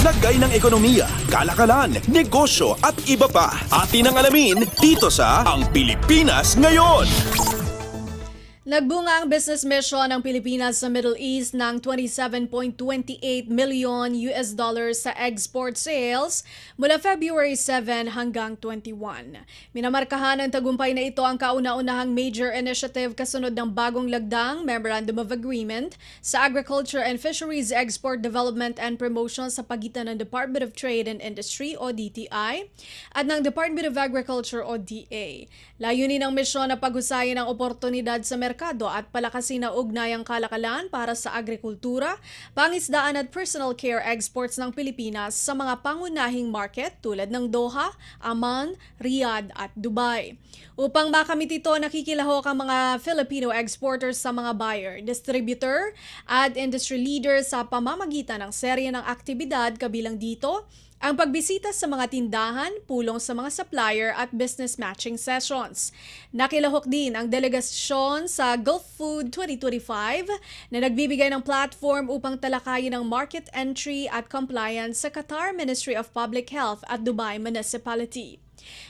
Naggay ng ekonomiya, kalakalan, negosyo at iba pa. Atin ang alamin dito sa Ang Pilipinas Ngayon. Nagbunga ang business mission ng Pilipinas sa Middle East ng $27.28 million sa export sales mula February 7 hanggang 21. Minamarkahan ng tagumpay na ito ang kauna-unahang major initiative kasunod ng bagong lagdang Memorandum of Agreement sa Agriculture and Fisheries Export Development and Promotion sa pagitan ng Department of Trade and Industry o DTI at ng Department of Agriculture o DA. Layunin ng misyon na paghusayin ang oportunidad sa merkado at palakasin ang ugnayang kalakalan para sa agrikultura, pangisdaan at personal care exports ng Pilipinas sa mga pangunahing market tulad ng Doha, Amman, Riyadh at Dubai. Upang makamit ito, nakikilahok ang mga Filipino exporters sa mga buyer, distributor at industry leaders sa pamamagitan ng serye ng aktibidad kabilang dito ang pagbisita sa mga tindahan, pulong sa mga supplier at business matching sessions. Nakilahok din ang delegasyon sa Gulf Food 2025 na nagbibigay ng platform upang talakayin ang market entry at compliance sa Qatar Ministry of Public Health at Dubai Municipality.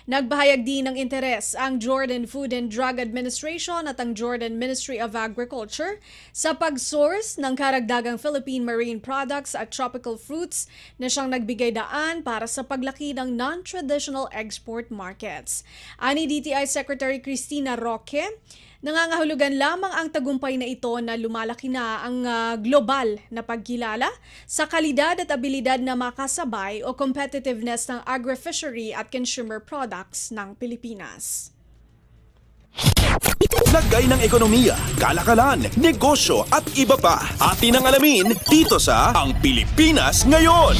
Nagbahayag din ng interes ang Jordan Food and Drug Administration at ang Jordan Ministry of Agriculture sa pag-source ng karagdagang Philippine marine products at tropical fruits na siyang nagbigay daan para sa paglaki ng non-traditional export markets. Ani DTI Secretary Cristina Roque, nangangahulugan lamang ang tagumpay na ito na lumalaki na ang global na pagkilala sa kalidad at abilidad na makasabay o competitiveness ng agri-fishery at consumer products ng Pilipinas. Lagay ng ekonomiya, kalakalan, negosyo at iba pa. Atin ang alamin dito sa Ang Pilipinas Ngayon.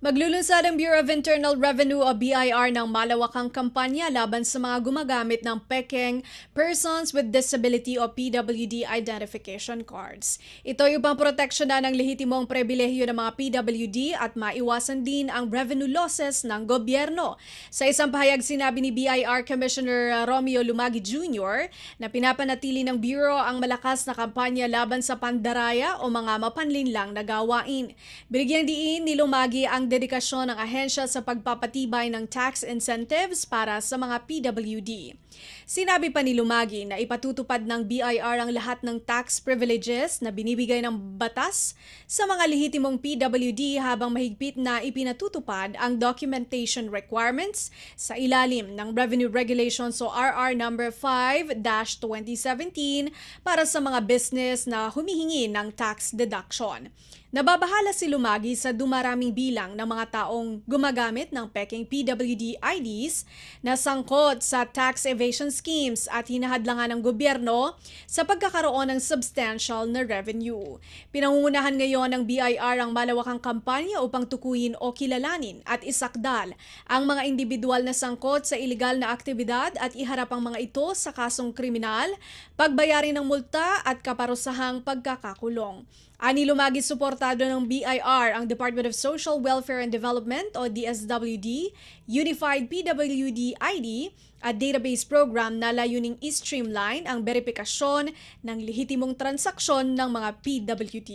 Maglulunsad ang Bureau of Internal Revenue o BIR ng malawakang kampanya laban sa mga gumagamit ng pekeng Persons with Disability o PWD Identification Cards. Ito ay upang proteksyonan ang lehitimong pribilehyo ng mga PWD at maiwasan din ang revenue losses ng gobyerno. Sa isang pahayag, sinabi ni BIR Commissioner Romeo Lumagi Jr. na pinapanatili ng Bureau ang malakas na kampanya laban sa pandaraya o mga mapanlinlang na gawain. Binigyang diin ni Lumagi ang dedikasyon ng ahensya sa pagpapatibay ng tax incentives para sa mga PWD. Sinabi pa ni Lumagi na ipatutupad ng BIR ang lahat ng tax privileges na binibigay ng batas sa mga lehitimong PWD habang mahigpit na ipinatutupad ang documentation requirements sa ilalim ng Revenue Regulations o RR number 5-2017 para sa mga business na humihingi ng tax deduction. Nababahala si Lumagi sa dumaraming bilang ng mga taong gumagamit ng peking PWD IDs na sangkot sa tax evasion schemes at hinahadlangan ng gobyerno sa pagkakaroon ng substantial na revenue. Pinangungunahan ngayon ng BIR ang malawakang kampanya upang tukuyin o kilalanin at isakdal ang mga individual na sangkot sa ilegal na aktibidad at iharap ang mga ito sa kasong kriminal, pagbayarin ng multa at kaparusahang pagkakakulong. Ani Lumagi, suportado ng BIR ang Department of Social Welfare and Development o DSWD, Unified PWD ID at database program na layuning i-streamline ang verifikasyon ng lehitimong transaksyon ng mga PWD.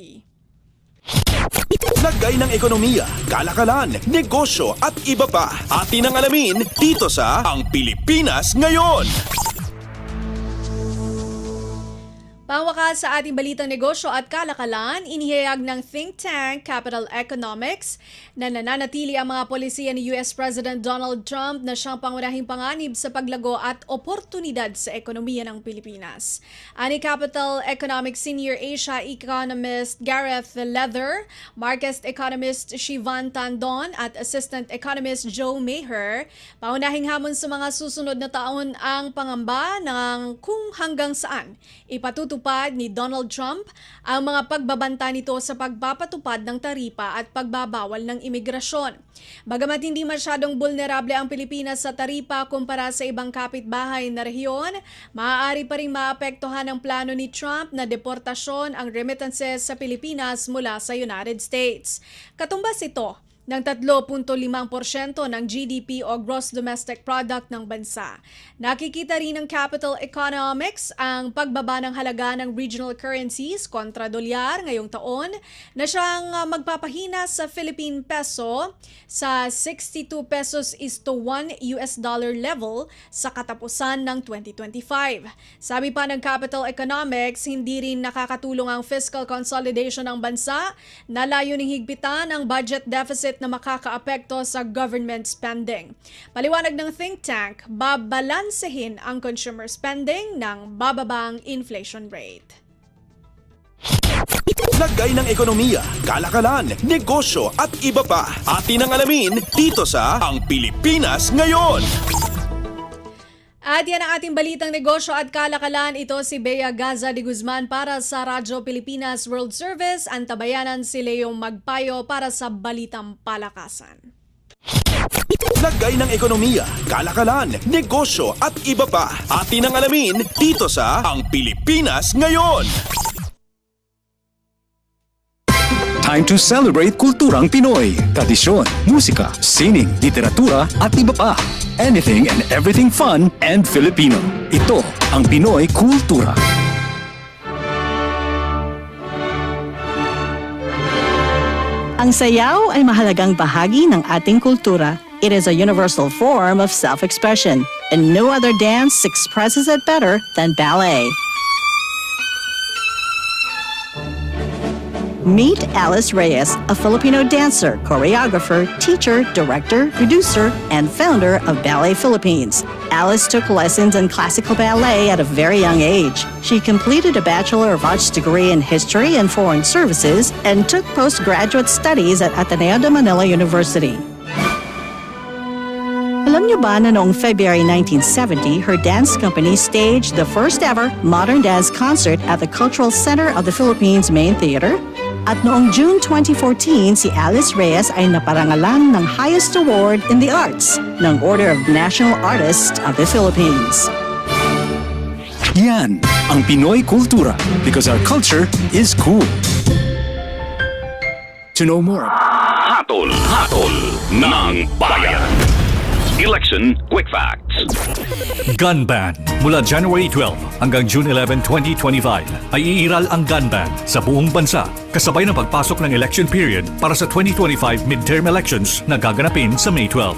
Lagay ng ekonomiya, kalakalan, negosyo at iba pa. Atin ang alamin dito sa Ang Pilipinas Ngayon. Pangwakas sa ating balitang negosyo at kalakalan, inihayag ng think tank Capital Economics na nananatili ang mga polisiya ni US President Donald Trump na siyang pangunahing panganib sa paglago at oportunidad sa ekonomiya ng Pilipinas. Ani Capital Economics Senior Asia Economist Gareth Leather, Marcus Economist Shivan Tandon at Assistant Economist Joe Maher, paunahing hamon sa mga susunod na taon ang pangamba ng kung hanggang saan ipatutupad ni Donald Trump ang mga pagbabanta nito sa pagpapatupad ng taripa at pagbabawal ng imigrasyon. Bagamat hindi masyadong vulnerable ang Pilipinas sa taripa kumpara sa ibang kapitbahay na rehiyon, maaari pa rin maapektuhan ang plano ni Trump na deportasyon ang remittances sa Pilipinas mula sa United States. Katumbas ito ng 3.5% ng GDP o Gross Domestic Product ng bansa. Nakikita rin ng Capital Economics ang pagbaba ng halaga ng regional currencies kontra dolyar ngayong taon na siyang magpapahina sa Philippine peso sa 62 pesos is to $1 level sa katapusan ng 2025. Sabi pa ng Capital Economics, hindi rin nakakatulong ang fiscal consolidation ng bansa na layuning higpitan ang budget deficit na makakaapekto sa government spending. Paliwanag ng think tank, babalansehin ang consumer spending ng bababang inflation rate. Lagay ng ekonomiya, kalakalan, negosyo at iba pa. Atin ang alamin dito sa Ang Pilipinas Ngayon. At yan ang ating balitang negosyo at kalakalan. Ito si Bea Gaza de Guzman para sa Radyo Pilipinas World Service. Antabayanan si Leong Magpayo para sa Balitang Palakasan. Lagay ng ekonomiya, kalakalan, negosyo at iba pa. Atin ang alamin dito sa Ang Pilipinas Ngayon. Time to celebrate kulturang Pinoy, tradisyon, musika, sining, literatura at iba pa. Anything and everything fun and Filipino. Ito ang Pinoy Kultura. Ang sayaw ay mahalagang bahagi ng ating kultura. It is a universal form of self-expression, and no other dance expresses it better than ballet. Meet Alice Reyes, a Filipino dancer, choreographer, teacher, director, producer, and founder of Ballet Philippines. Alice took lessons in classical ballet at a very young age. She completed a Bachelor of Arts degree in History and Foreign Services and took postgraduate studies at Ateneo de Manila University. Alam niyo ba na noong February 1970, her dance company staged the first ever modern dance concert at the Cultural Center of the Philippines Main Theater? At noong June 2014, si Alice Reyes ay naparangalan ng highest award in the arts ng Order of National Artist of the Philippines. Yan ang Pinoy Kultura because our culture is cool. To know more, Hatol ng Bayan. Election Quick Facts. Gun ban. Mula January 12 hanggang June 11, 2025 ay iiral ang gun ban sa buong bansa kasabay ng pagpasok ng election period para sa 2025 midterm elections na gaganapin sa May 12.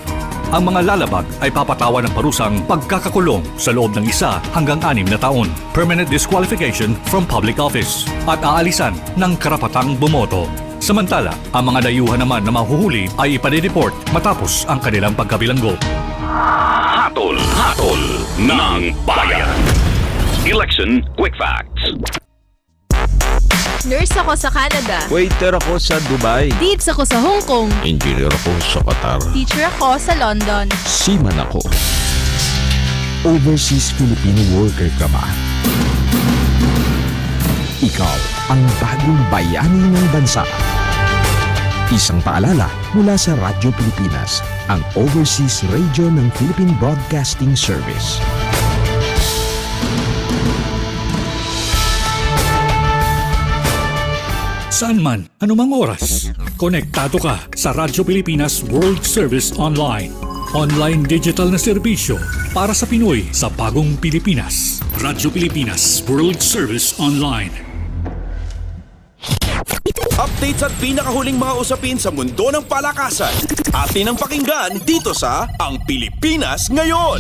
Ang mga lalabag ay papatawan ng parusang pagkakakulong sa loob ng 1 hanggang 6 na taon, permanent disqualification from public office, at aalisan ng karapatang bumoto. Samantala, ang mga dayuhan naman na mahuhuli ay ipadedeport matapos ang kanilang pagkabilanggo. Hatol ng Bayan. Election Quick Facts. Nurse ako sa Canada. Waiter ako sa Dubai. Deeds ako sa Hong Kong. Engineer ako sa Qatar. Teacher ako sa London. Seaman ako. Overseas Filipino worker ka ba? Ikaw ang bagong bayani ng bansa. Isang paalala mula sa Radyo Pilipinas, ang overseas radio ng Philippine Broadcasting Service. Saan man, anumang oras, konektado ka sa Radyo Pilipinas World Service Online. Online digital na serbisyo para sa Pinoy sa bagong Pilipinas. Radyo Pilipinas World Service Online. Updates at pinakahuling mga usapin sa mundo ng palakasan. Atin ang pakinggan dito sa Ang Pilipinas Ngayon.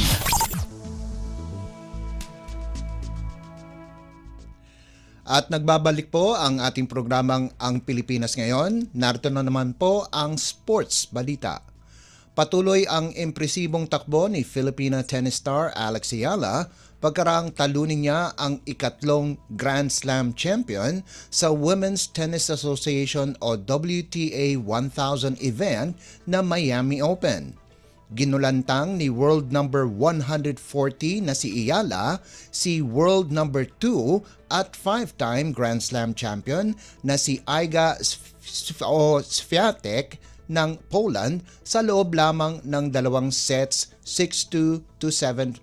At nagbabalik po ang ating programang Ang Pilipinas Ngayon. Narito na naman po ang sports balita. Patuloy ang impresibong takbo ni Filipina tennis star Alex Ayala pagkaraang talunin niya ang ikatlong Grand Slam champion sa Women's Tennis Association o WTA 1000 event na Miami Open. Ginulantang ni world number 140 na si Ayala, si world number 2 at 5-time Grand Slam champion na si Iga Swiatek ng Poland sa loob lamang ng 2 sets 6-2 to 7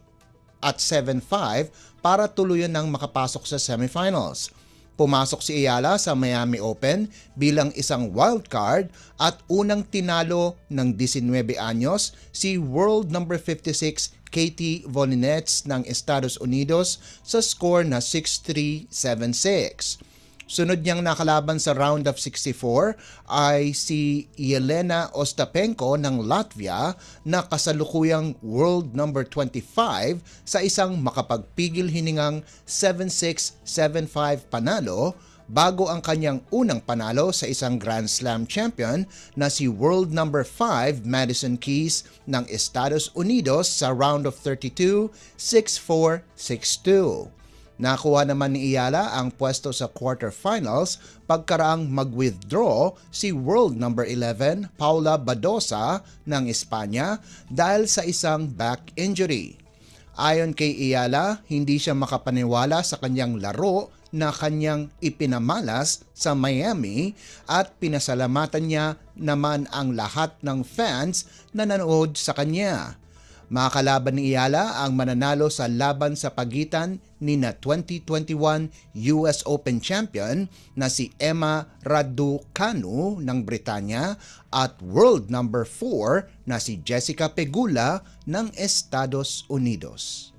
at 7-5 para tuluyan ng makapasok sa semifinals. Pumasok si Ayala sa Miami Open bilang isang wildcard at unang tinalo ng 19 anyos si world number 56 Katie Volinets ng Estados Unidos sa score na 6-3, 7-6. Sunod niyang nakalaban sa round of 64 ay si Yelena Ostapenko ng Latvia na kasalukuyang world number 25 sa isang makapagpigil hiningang 7-6, 7-5 panalo bago ang kanyang unang panalo sa isang Grand Slam champion na si world number 5 Madison Keys ng Estados Unidos sa round of 32, 6-4, 6-2. Nakuha naman ni Ayala ang pwesto sa quarterfinals pagkaraang mag-withdraw si world number 11 Paula Badosa ng Espanya dahil sa isang back injury. Ayon kay Ayala, hindi siya makapaniwala sa kanyang laro na kanyang ipinamalas sa Miami at pinasalamatan niya naman ang lahat ng fans na nanood sa kanya. Makakalaban ni Ayala ang mananalo sa laban sa pagitan ni na 2021 US Open champion na si Emma Raducanu ng Britanya at world number 4 na si Jessica Pegula ng Estados Unidos.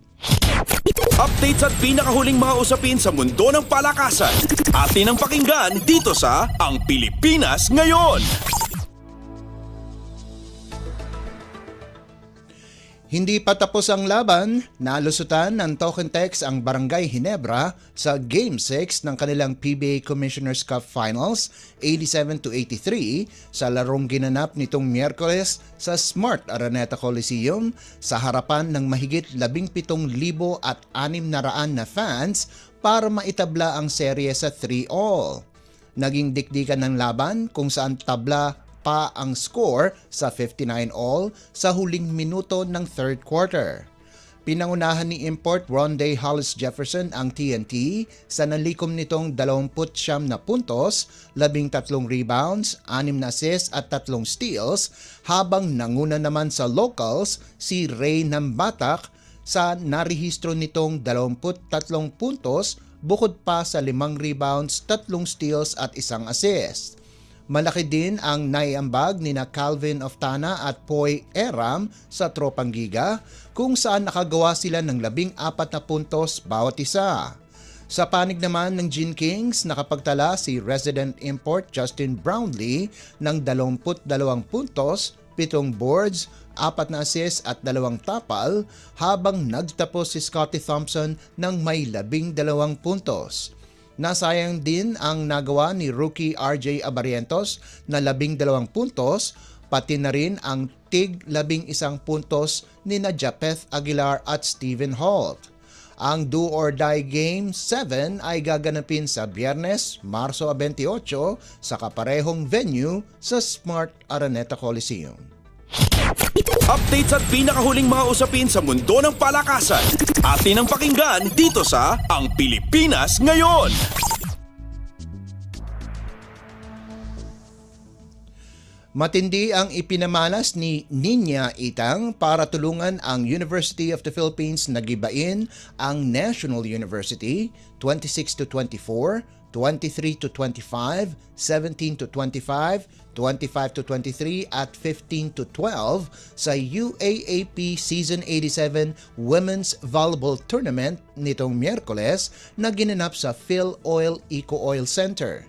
Updates at pinakahuling mga usapin sa mundo ng palakasan. Atin ang pakinggan dito sa Ang Pilipinas Ngayon. Hindi pa tapos ang laban, nalusutan ng Token Tex ang Barangay Ginebra sa Game 6 ng kanilang PBA Commissioner's Cup Finals 87-83 sa larong ginanap nitong Miyerkules sa Smart Araneta Coliseum sa harapan ng mahigit 17,600 na fans para maitabla ang serye sa 3-all. Naging dikdikan ng laban kung saan tabla pa ang score sa 59-all sa huling minuto ng third quarter. Pinangunahan ni import Rondae Hollis Jefferson ang TNT sa nalikom nitong 29 na puntos, 13 rebounds, 6 na assists at 3 steals, habang nanguna naman sa locals si Ray Nambatak sa narehistro nitong 23 puntos bukod pa sa 5 rebounds, 3 steals at 1 assist. Malaki din ang naiambag ni na Calvin Oftana at Poy Eram sa Tropang Giga kung saan nakagawa sila ng 14 na puntos bawat isa. Sa panig naman ng Gin Kings, nakapagtala si resident import Justin Brownlee ng 22 puntos, 7 boards, 4 na assists at 2 tapal habang nagtapos si Scottie Thompson ng may 12 puntos. Nasayang din ang nagawa ni rookie RJ Abarientos na 12 puntos, pati na rin ang tig 11 puntos ni na Japeth Aguilar at Stephen Holt. Ang Do or Die Game 7 ay gaganapin sa Biyernes, Marso 28 sa kaparehong venue sa Smart Araneta Coliseum. Updates at pinakahuling mga usapin sa mundo ng palakasan. Atin ang pakinggan dito sa Ang Pilipinas Ngayon. Matindi ang ipinamalas ni Nina Itang para tulungan ang University of the Philippines na gibain ang National University 26-24, 23-25, 17-25, 25-23 at 15-12 sa UAAP Season 87 Women's Volleyball Tournament nitong Miyerkules na ginanap sa Phil Oil Eco Oil Center.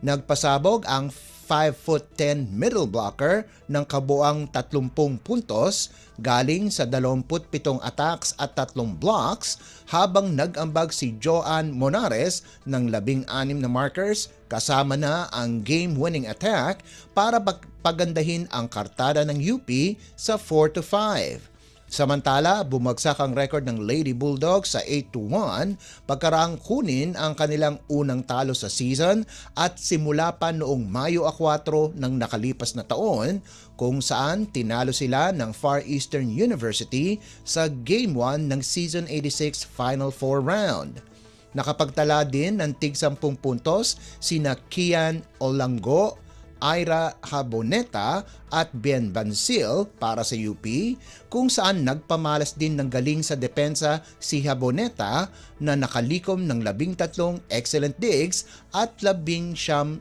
Nagpasabog ang 5'10" middle blocker ng kabuang 30 puntos galing sa 27 attacks at 3 blocks habang nag-ambag si Joanne Monares ng 16 na markers kasama na ang game-winning attack para pagandahin ang kartada ng UP sa 4-5. Samantala, bumagsak ang record ng Lady Bulldogs sa 8-1 pagkaraang kunin ang kanilang unang talo sa season at simula pa noong Mayo 4 ng nakalipas na taon kung saan tinalo sila ng Far Eastern University sa Game 1 ng Season 86 Final 4 round. Nakapagtala din ng tig 10 puntos sina Kian Olango, Ira Haboneta at Ben Bansil para sa UP, kung saan nagpamalas din ng galing sa depensa si Haboneta na nakalikom ng 13 excellent digs at 19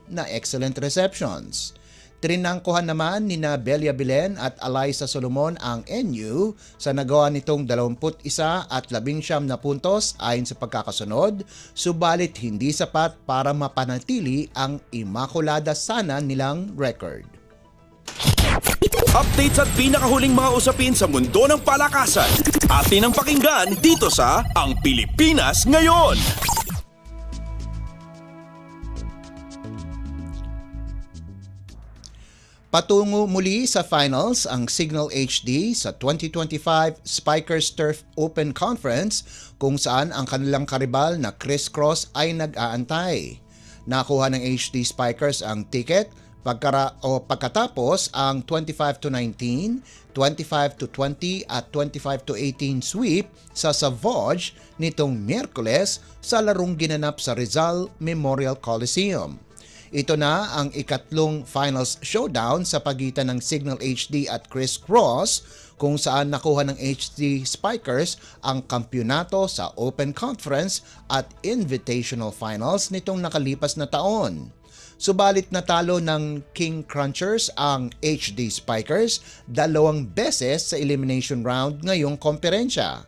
na excellent receptions. Trinangkuhan naman ni Belia Bilen at Alyssa Solomon ang NU sa nagawa nitong 21 at 19 na puntos ayon sa pagkakasunod, subalit hindi sapat para mapanatili ang imakulada sana nilang record. Updates at pinakahuling mga usapin sa mundo ng palakasan. Atin ang pakinggan dito sa Ang Pilipinas Ngayon. Patungo muli sa finals ang Signal HD sa 2025 Spikers Turf Open Conference kung saan ang kanilang karibal na Chris Cross ay nag-aantay. Nakuha ng HD Spikers ang ticket pagkatapos ang 25-19, 25-20 at 25-18 sweep sa Savage nitong Miyerkules sa larong ginanap sa Rizal Memorial Coliseum. Ito na ang ikatlong finals showdown sa pagitan ng Signal HD at Chris Cross kung saan nakuha ng HD Spikers ang kampyonato sa Open Conference at Invitational Finals nitong nakalipas na taon. Subalit natalo ng King Crunchers ang HD Spikers 2 beses sa elimination round ngayong komperensya.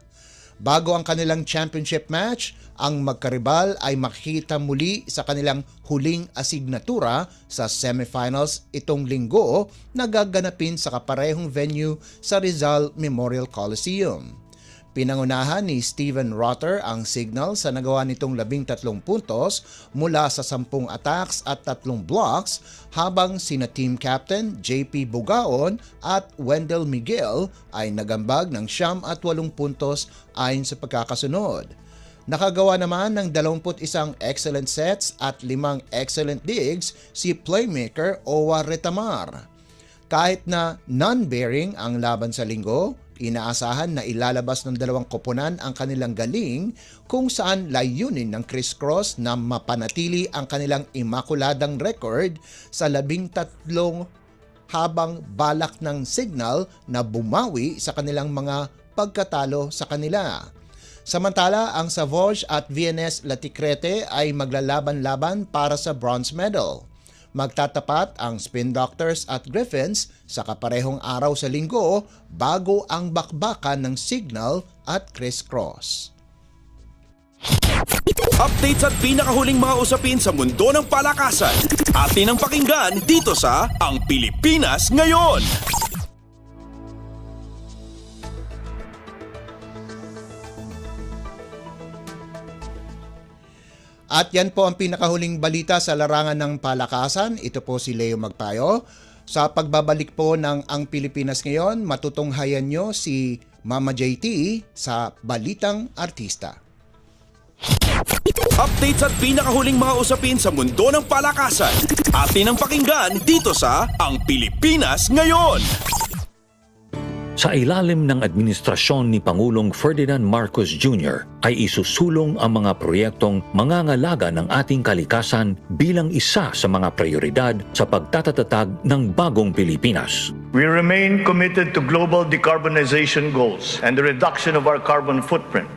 Bago ang kanilang championship match, ang magkaribal ay makikita muli sa kanilang huling asignatura sa semifinals itong linggo na gaganapin sa kaparehong venue sa Rizal Memorial Coliseum. Pinangunahan ni Steven Rotter ang Signal sa nagawa nitong 13 puntos mula sa 10 attacks at 3 blocks, habang sina team captain JP Bugaon at Wendell Miguel ay nagambag ng 8 puntos ayon sa pagkakasunod. Nakagawa naman ng 21 excellent sets at 5 excellent digs si playmaker Owa Retamar. Kahit na non-bearing ang laban sa linggo, inaasahan na ilalabas ng 2 koponan ang kanilang galing kung saan layunin ng Chris Cross na mapanatili ang kanilang imakuladang record sa 13 habang balak ng Signal na bumawi sa kanilang mga pagkatalo sa kanila. Samantala, ang Savage at VNS Laticrete ay maglalaban-laban para sa bronze medal. Magtatapat ang Spin Doctors at Griffins sa kaparehong araw sa linggo bago ang bakbakan ng Signal at Chris Cross. Updates at pinakahuling mga usapin sa mundo ng palakasan. Atin ang pakinggan dito sa Ang Pilipinas Ngayon. At yan po ang pinakahuling balita sa larangan ng palakasan. Ito po si Leo Magpayo. Sa pagbabalik po ng Ang Pilipinas Ngayon, matutunghayan nyo si Mama JT sa Balitang Artista. Updates at pinakahuling mga usapin sa mundo ng palakasan. Atin ang pakinggan dito sa Ang Pilipinas Ngayon. Sa ilalim ng administrasyon ni Pangulong Ferdinand Marcos Jr. ay isusulong ang mga proyektong mangangalaga ng ating kalikasan bilang isa sa mga prioridad sa pagtatatatag ng bagong Pilipinas. We remain committed to global decarbonization goals and the reduction of our carbon footprint.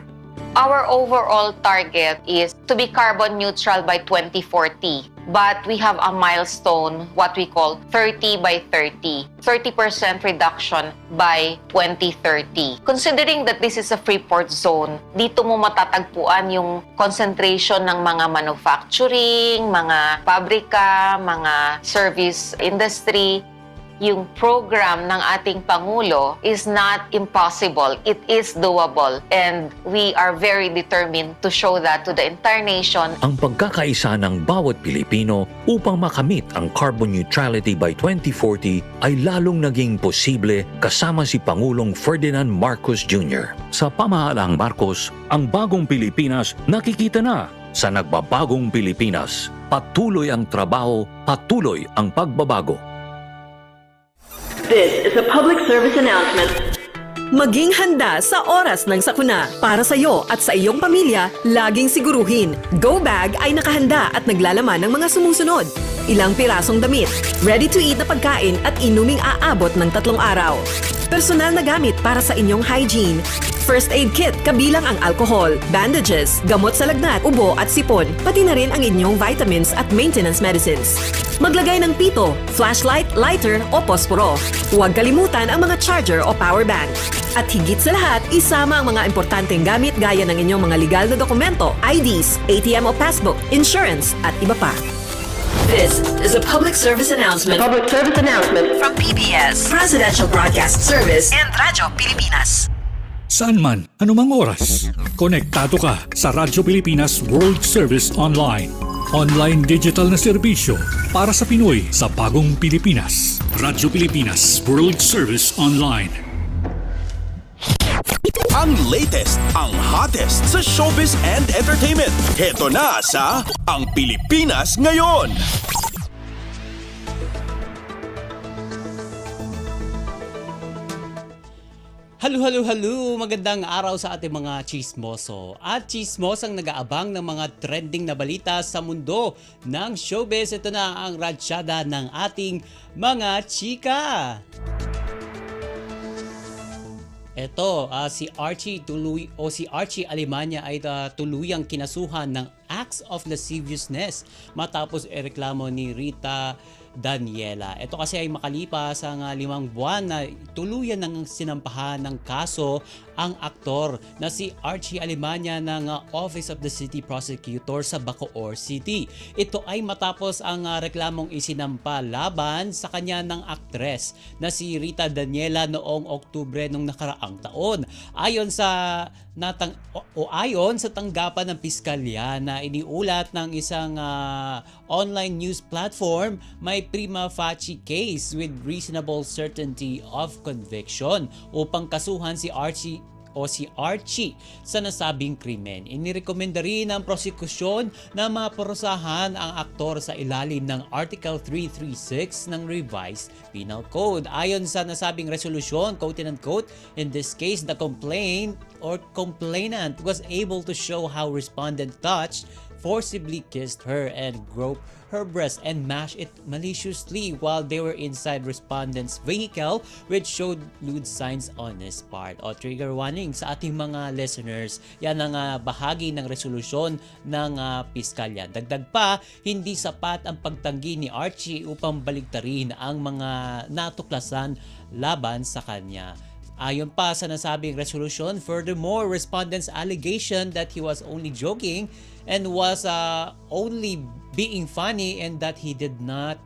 Our overall target is to be carbon neutral by 2040. But we have a milestone, what we call 30 by 30. 30% reduction by 2030. Considering that this is a free port zone, dito mo matatagpuan yung concentration ng mga manufacturing, mga pabrika, mga service industry. Yung program ng ating Pangulo is not impossible. It is doable. And we are very determined to show that to the entire nation. Ang pagkakaisa ng bawat Pilipino upang makamit ang carbon neutrality by 2040 ay lalong naging posible kasama si Pangulong Ferdinand Marcos Jr. Sa pamahalaang Marcos, ang bagong Pilipinas nakikita na sa nagbabagong Pilipinas. Patuloy ang trabaho, patuloy ang pagbabago. This is a public service announcement. Maging handa sa oras ng sakuna. Para sa iyo at sa iyong pamilya, laging siguruhin, Go Bag ay nakahanda at naglalaman ng mga sumusunod. Ilang pirasong damit, ready-to-eat na pagkain at inuming aabot ng 3 araw. Personal na gamit para sa inyong hygiene. First aid kit kabilang ang alcohol, bandages, gamot sa lagnat, ubo at sipon, pati na rin ang inyong vitamins at maintenance medicines. Maglagay ng pito, flashlight, lighter o posporo. Huwag kalimutan ang mga charger o power bank. At higit sa lahat, isama ang mga importanteng gamit gaya ng inyong mga legal na dokumento, IDs, ATM o passbook, insurance at iba pa. This is a public service announcement. From PBS, Presidential Broadcast Service and Radyo Pilipinas. Saan man, anumang oras, konektado ka sa Radyo Pilipinas World Service Online. Online digital na serbisyo para sa Pinoy sa bagong Pilipinas. Radyo Pilipinas World Service Online. Ang latest, ang hottest sa showbiz and entertainment. Heto na sa Ang Pilipinas Ngayon. Halo! Magandang araw sa ating mga chismoso at chismosang nag-aabang ng mga trending na balita sa mundo ng showbiz. Ito na ang ratsyada ng ating mga chika. Ito, si Archie Alemania ay tuluyang kinasuhan ng acts of lasciviousness matapos ireklamo ni Rita Daniela. Ito kasi ay makalipas ang 5 buwan na tuluyan ng sinampahan ng kaso ang aktor na si Archie Alemania ng Office of the City Prosecutor sa Bacoor City. Ito ay matapos ang reklamong isinampa laban sa kanya ng aktres na si Rita Daniela noong Oktubre ng nakaraang taon. Ayon sa tanggapan ng piskalya na iniulat ng isang online news platform, may prima facie case with reasonable certainty of conviction upang kasuhan si Archie sa nasabing krimen. Inirekomenda rin ng prosekusyon na maparusahan ang aktor sa ilalim ng Article 336 ng Revised Penal Code. Ayon sa nasabing resolusyon, quote and unquote, in this case, the complainant was able to show how respondent touched, forcibly kissed her and groped her breast and mashed it maliciously while they were inside respondent's vehicle, which showed lewd signs on his part. O trigger warning sa ating mga listeners, yan ang bahagi ng resolusyon ng piskalya. Dagdag pa, hindi sapat ang pagtanggi ni Archie upang baliktarin ang mga natuklasan laban sa kanya. Ayon pa sa nasabing resolution, furthermore, respondent's allegation that he was only joking and was only being funny and that he did not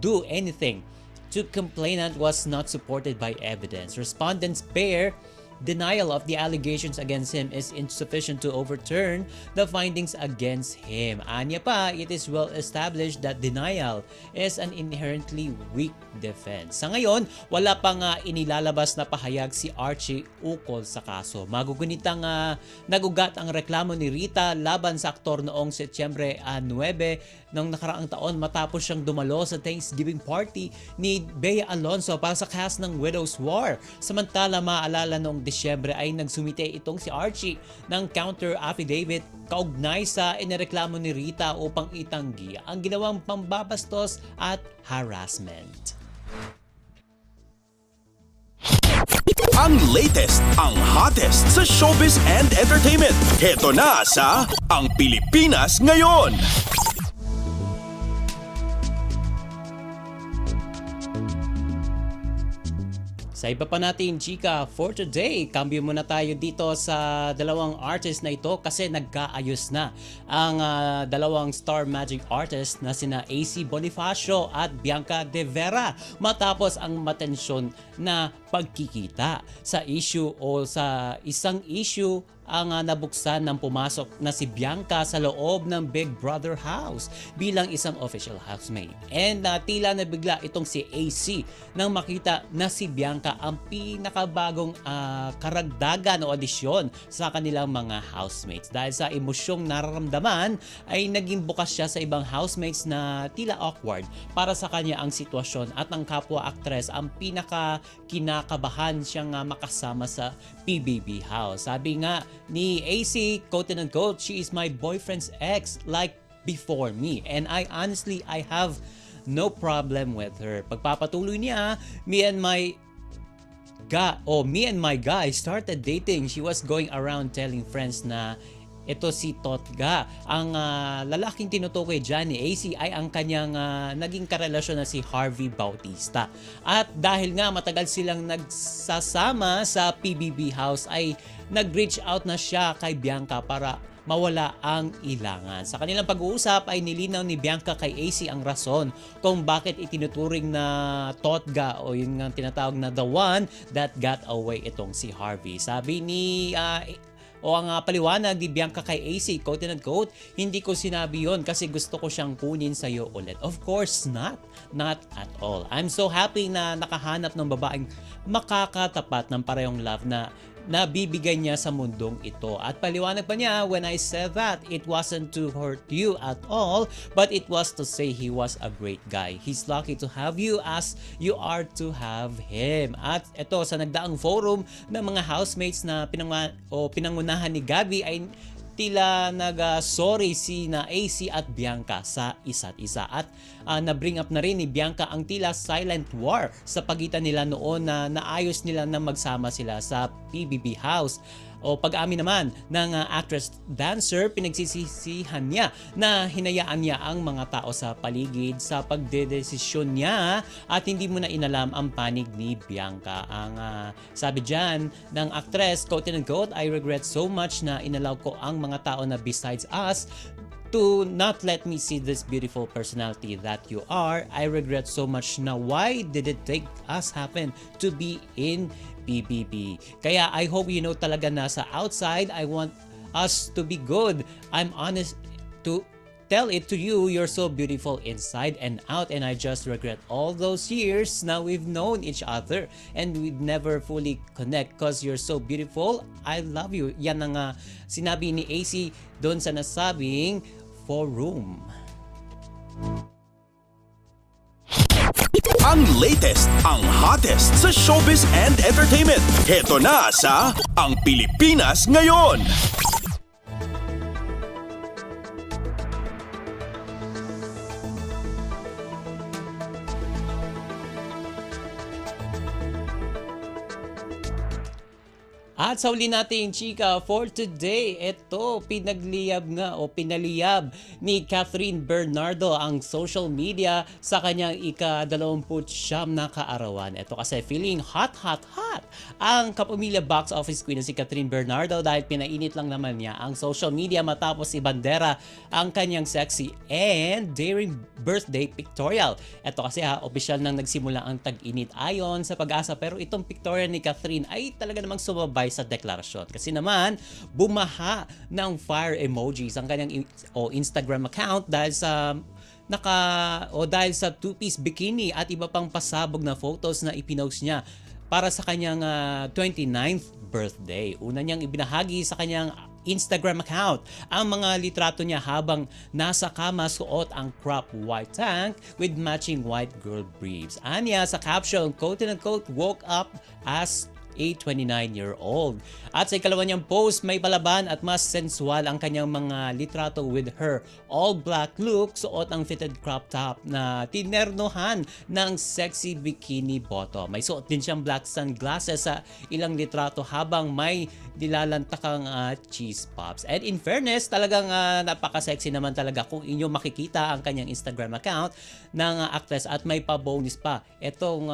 do anything to complainant was not supported by evidence. Respondent's bare denial of the allegations against him is insufficient to overturn the findings against him. Anya pa, it is well established that denial is an inherently weak defense. Sa ngayon, wala pang inilalabas na pahayag si Archie ukol sa kaso. Magugunitang nagugat ang reklamo ni Rita laban sa aktor noong Setyembre 9 ng nakaraang taon matapos siyang dumalo sa Thanksgiving party ni Bea Alonzo para sa cast ng Widow's War. Samantala, maalala noong Disyembre ay nagsumite itong si Archie ng counter affidavit kaugnay sa inireklamo ni Rita upang itanggi ang ginawang pambabastos at harassment. Ang latest, ang hottest sa showbiz and entertainment. Heto na sa Ang Pilipinas Ngayon. Sa iba pa natin, chika, for today, cambio muna tayo dito sa dalawang artist na ito kasi nagkaayos na ang dalawang star magic artist na sina AC Bonifacio at Bianca De Vera matapos ang matensyon na pagkikita sa issue o sa isang issue ang nabuksan ng pumasok na si Bianca sa loob ng Big Brother house bilang isang official housemate. And tila nabigla itong si AC nang makita na si Bianca ang pinakabagong karagdagan o adisyon sa kanilang mga housemates. Dahil sa emosyong nararamdaman ay naging bukas siya sa ibang housemates na tila awkward para sa kanya ang sitwasyon at ang kapwa aktres ang kinakabahan siyang makasama sa PBB house. Sabi nga ni AC, quote and unquote, "She is my boyfriend's ex, like before me. And I have no problem with her. Pagpapatuloy niya, me and my guy started dating. She was going around telling friends na ito si Totga. Ang lalaking tinutukoy dyan ni AC ay ang kanyang naging karelasyon na si Harvey Bautista. At dahil nga matagal silang nagsasama sa PBB house ay nag-reach out na siya kay Bianca para mawala ang ilangan. Sa kanilang pag-uusap ay nilinaw ni Bianca kay AC ang rason kung bakit itinuturing na Totga o yun nga tinatawag na the one that got away itong si Harvey. Sabi ni ang paliwanag ni Bianca kay AC, quote and unquote, hindi ko sinabi yon kasi gusto ko siyang kunin sa'yo ulit. Of course not. Not at all. I'm so happy na nakahanap ng babaeng makakatapat ng parehong love na nabibigay niya sa mundong ito. At paliwanag pa niya, when I said that, it wasn't to hurt you at all, but it was to say he was a great guy. He's lucky to have you as you are to have him. At ito, sa nagdaang forum ng mga housemates na pinangunahan ni Gabby ay tila nag-sorry si na AC at Bianca sa isa't isa. At na-bring up na rin ni Bianca ang tila silent war sa pagitan nila noon na naayos nila na magsama sila sa PBB house. O pag-amin naman ng actress dancer, pinagsisisihan niya na hinayaan niya ang mga tao sa paligid sa pagdedesisyon niya at hindi mo na inalam ang panig ni Bianca. Ang sabi dyan ng actress, quote and unquote, I regret so much na inalaw ko ang mga tao na besides us to not let me see this beautiful personality that you are. I regret so much na why did it take us happen to be in PBB. Kaya I hope you know talaga na sa outside, I want us to be good. I'm honest to tell it to you, you're so beautiful inside and out, and I just regret all those years na we've known each other and we'd never fully connect because you're so beautiful. I love you. Yan ang sinabi ni AC doon sa nasabing forum. Ang latest, ang hottest sa showbiz and entertainment. Heto na sa Ang Pilipinas Ngayon. At sa uli nating chika for today, ito pinaliyab ni Catherine Bernardo ang social media sa kanyang ika-29 na kaarawan. Ito kasi feeling hot ang kapamilya box office queen na si Catherine Bernardo dahil pinainit lang naman niya ang social media matapos ibandera ang kanyang sexy and daring birthday pictorial. Ito kasi opisyal nang nagsimula ang tag-init ayon sa Pag-asa, pero itong pictorial ni Catherine ay talaga namang sumabay sa deklarasyon. Kasi naman, bumaha ng fire emojis ang kanyang Instagram account dahil sa dahil sa two-piece bikini at iba pang pasabog na photos na ipinost niya para sa kanyang 29th birthday. Una niyang ibinahagi sa kanyang Instagram account ang mga litrato niya habang nasa kama suot ang crop white tank with matching white girl briefs. Anya sa caption, quote and unquote, woke up as a 29-year-old. At sa ikalawa niyang post, may palaban at mas sensual ang kanyang mga litrato with her all-black look, suot ang fitted crop top na tinernohan ng sexy bikini bottom. May suot din siyang black sunglasses sa ilang litrato habang may nilalantakang cheese pops. And in fairness, talagang napaka-sexy naman talaga kung inyo makikita ang kanyang Instagram account ng actress at may pa-bonus pa. Itong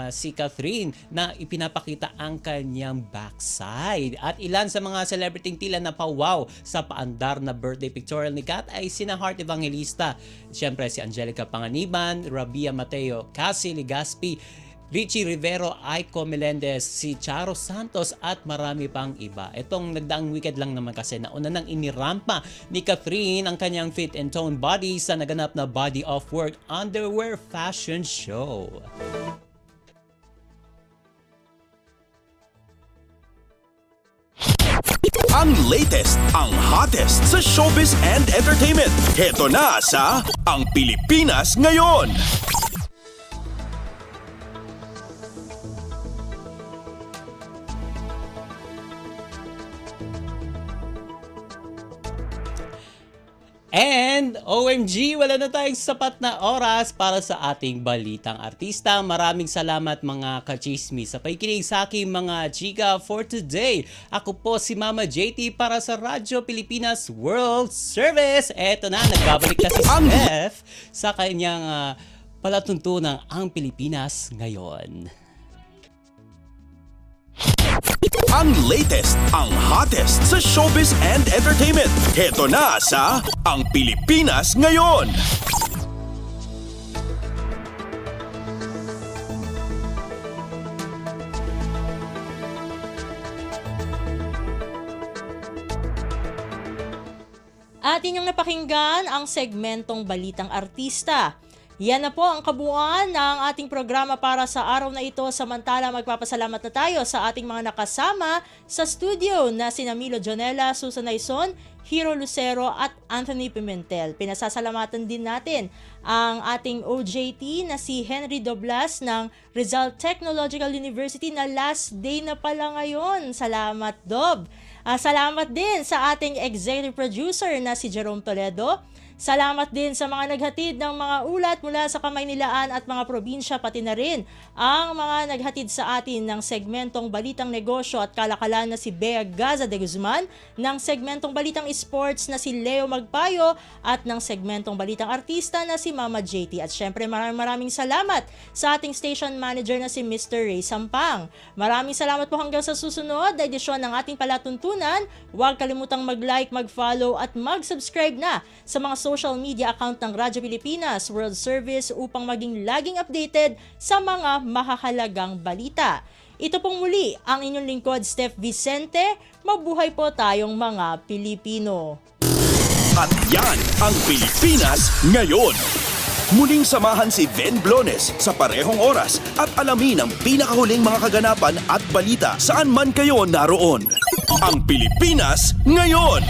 si Catherine na ipinapakita ang kanyang backside. At ilan sa mga celebrity tila na pa-wow sa paandar na birthday pictorial ni Kat ay sina Heart Evangelista, siyempre si Angelica Panganiban, Rabia Mateo, Cassie Legaspi, Richie Rivero, Aiko Melendez, si Charo Santos at marami pang iba. Itong nagdaang weekend lang naman kasi nauna nang inirampa ni Catherine ang kanyang fit and tone body sa naganap na Body of Work underwear fashion show. Ang latest, ang hottest sa showbiz and entertainment. Heto na sa Ang Pilipinas Ngayon. And OMG, wala na tayong sapat na oras para sa ating balitang artista. Maraming salamat mga ka-chismis sa pakikinig sa aking mga chika for today. Ako po si Mama JT para sa Radyo Pilipinas World Service. Eto na, nagbabalik na si Steph sa kanyang palatuntunang Ang Pilipinas Ngayon. Ang latest, ang hottest sa showbiz and entertainment. Heto na sa Ang Pilipinas Ngayon. Atin yung napakinggan ang segmentong Balitang Artista. Yan na po ang kabuuan ng ating programa para sa araw na ito. Samantala, magpapasalamat na tayo sa ating mga nakasama sa studio na sina Milo Jonella, Susan Aison, Hero Lucero at Anthony Pimentel. Pinasasalamatan din natin ang ating OJT na si Henry Doblas ng Rizal Technological University na last day na pala ngayon. Salamat, Dob! Salamat din sa ating executive producer na si Jerome Toledo. Salamat din sa mga naghatid ng mga ulat mula sa Kamaynilaan at mga probinsya, pati na rin ang mga naghatid sa atin ng segmentong Balitang Negosyo at Kalakalan na si Bea Gaza de Guzman, ng segmentong Balitang Sports na si Leo Magpayo at ng segmentong Balitang Artista na si Mama JT. At syempre maraming salamat sa ating station manager na si Mr. Ray Sampang. Maraming salamat po hanggang sa susunod na edisyon ng ating palatuntunan. Huwag kalimutang mag-like, mag-follow at mag-subscribe na sa mga social media account ng Radyo Pilipinas World Service upang maging laging updated sa mga mahahalagang balita. Ito pong muli ang inyong lingkod, Steph Vicente. Mabuhay po tayong mga Pilipino. At yan ang Pilipinas Ngayon. Muling samahan si Ben Blones sa parehong oras at alamin ang pinakahuling mga kaganapan at balita saan man kayo naroon. Ang Pilipinas Ngayon.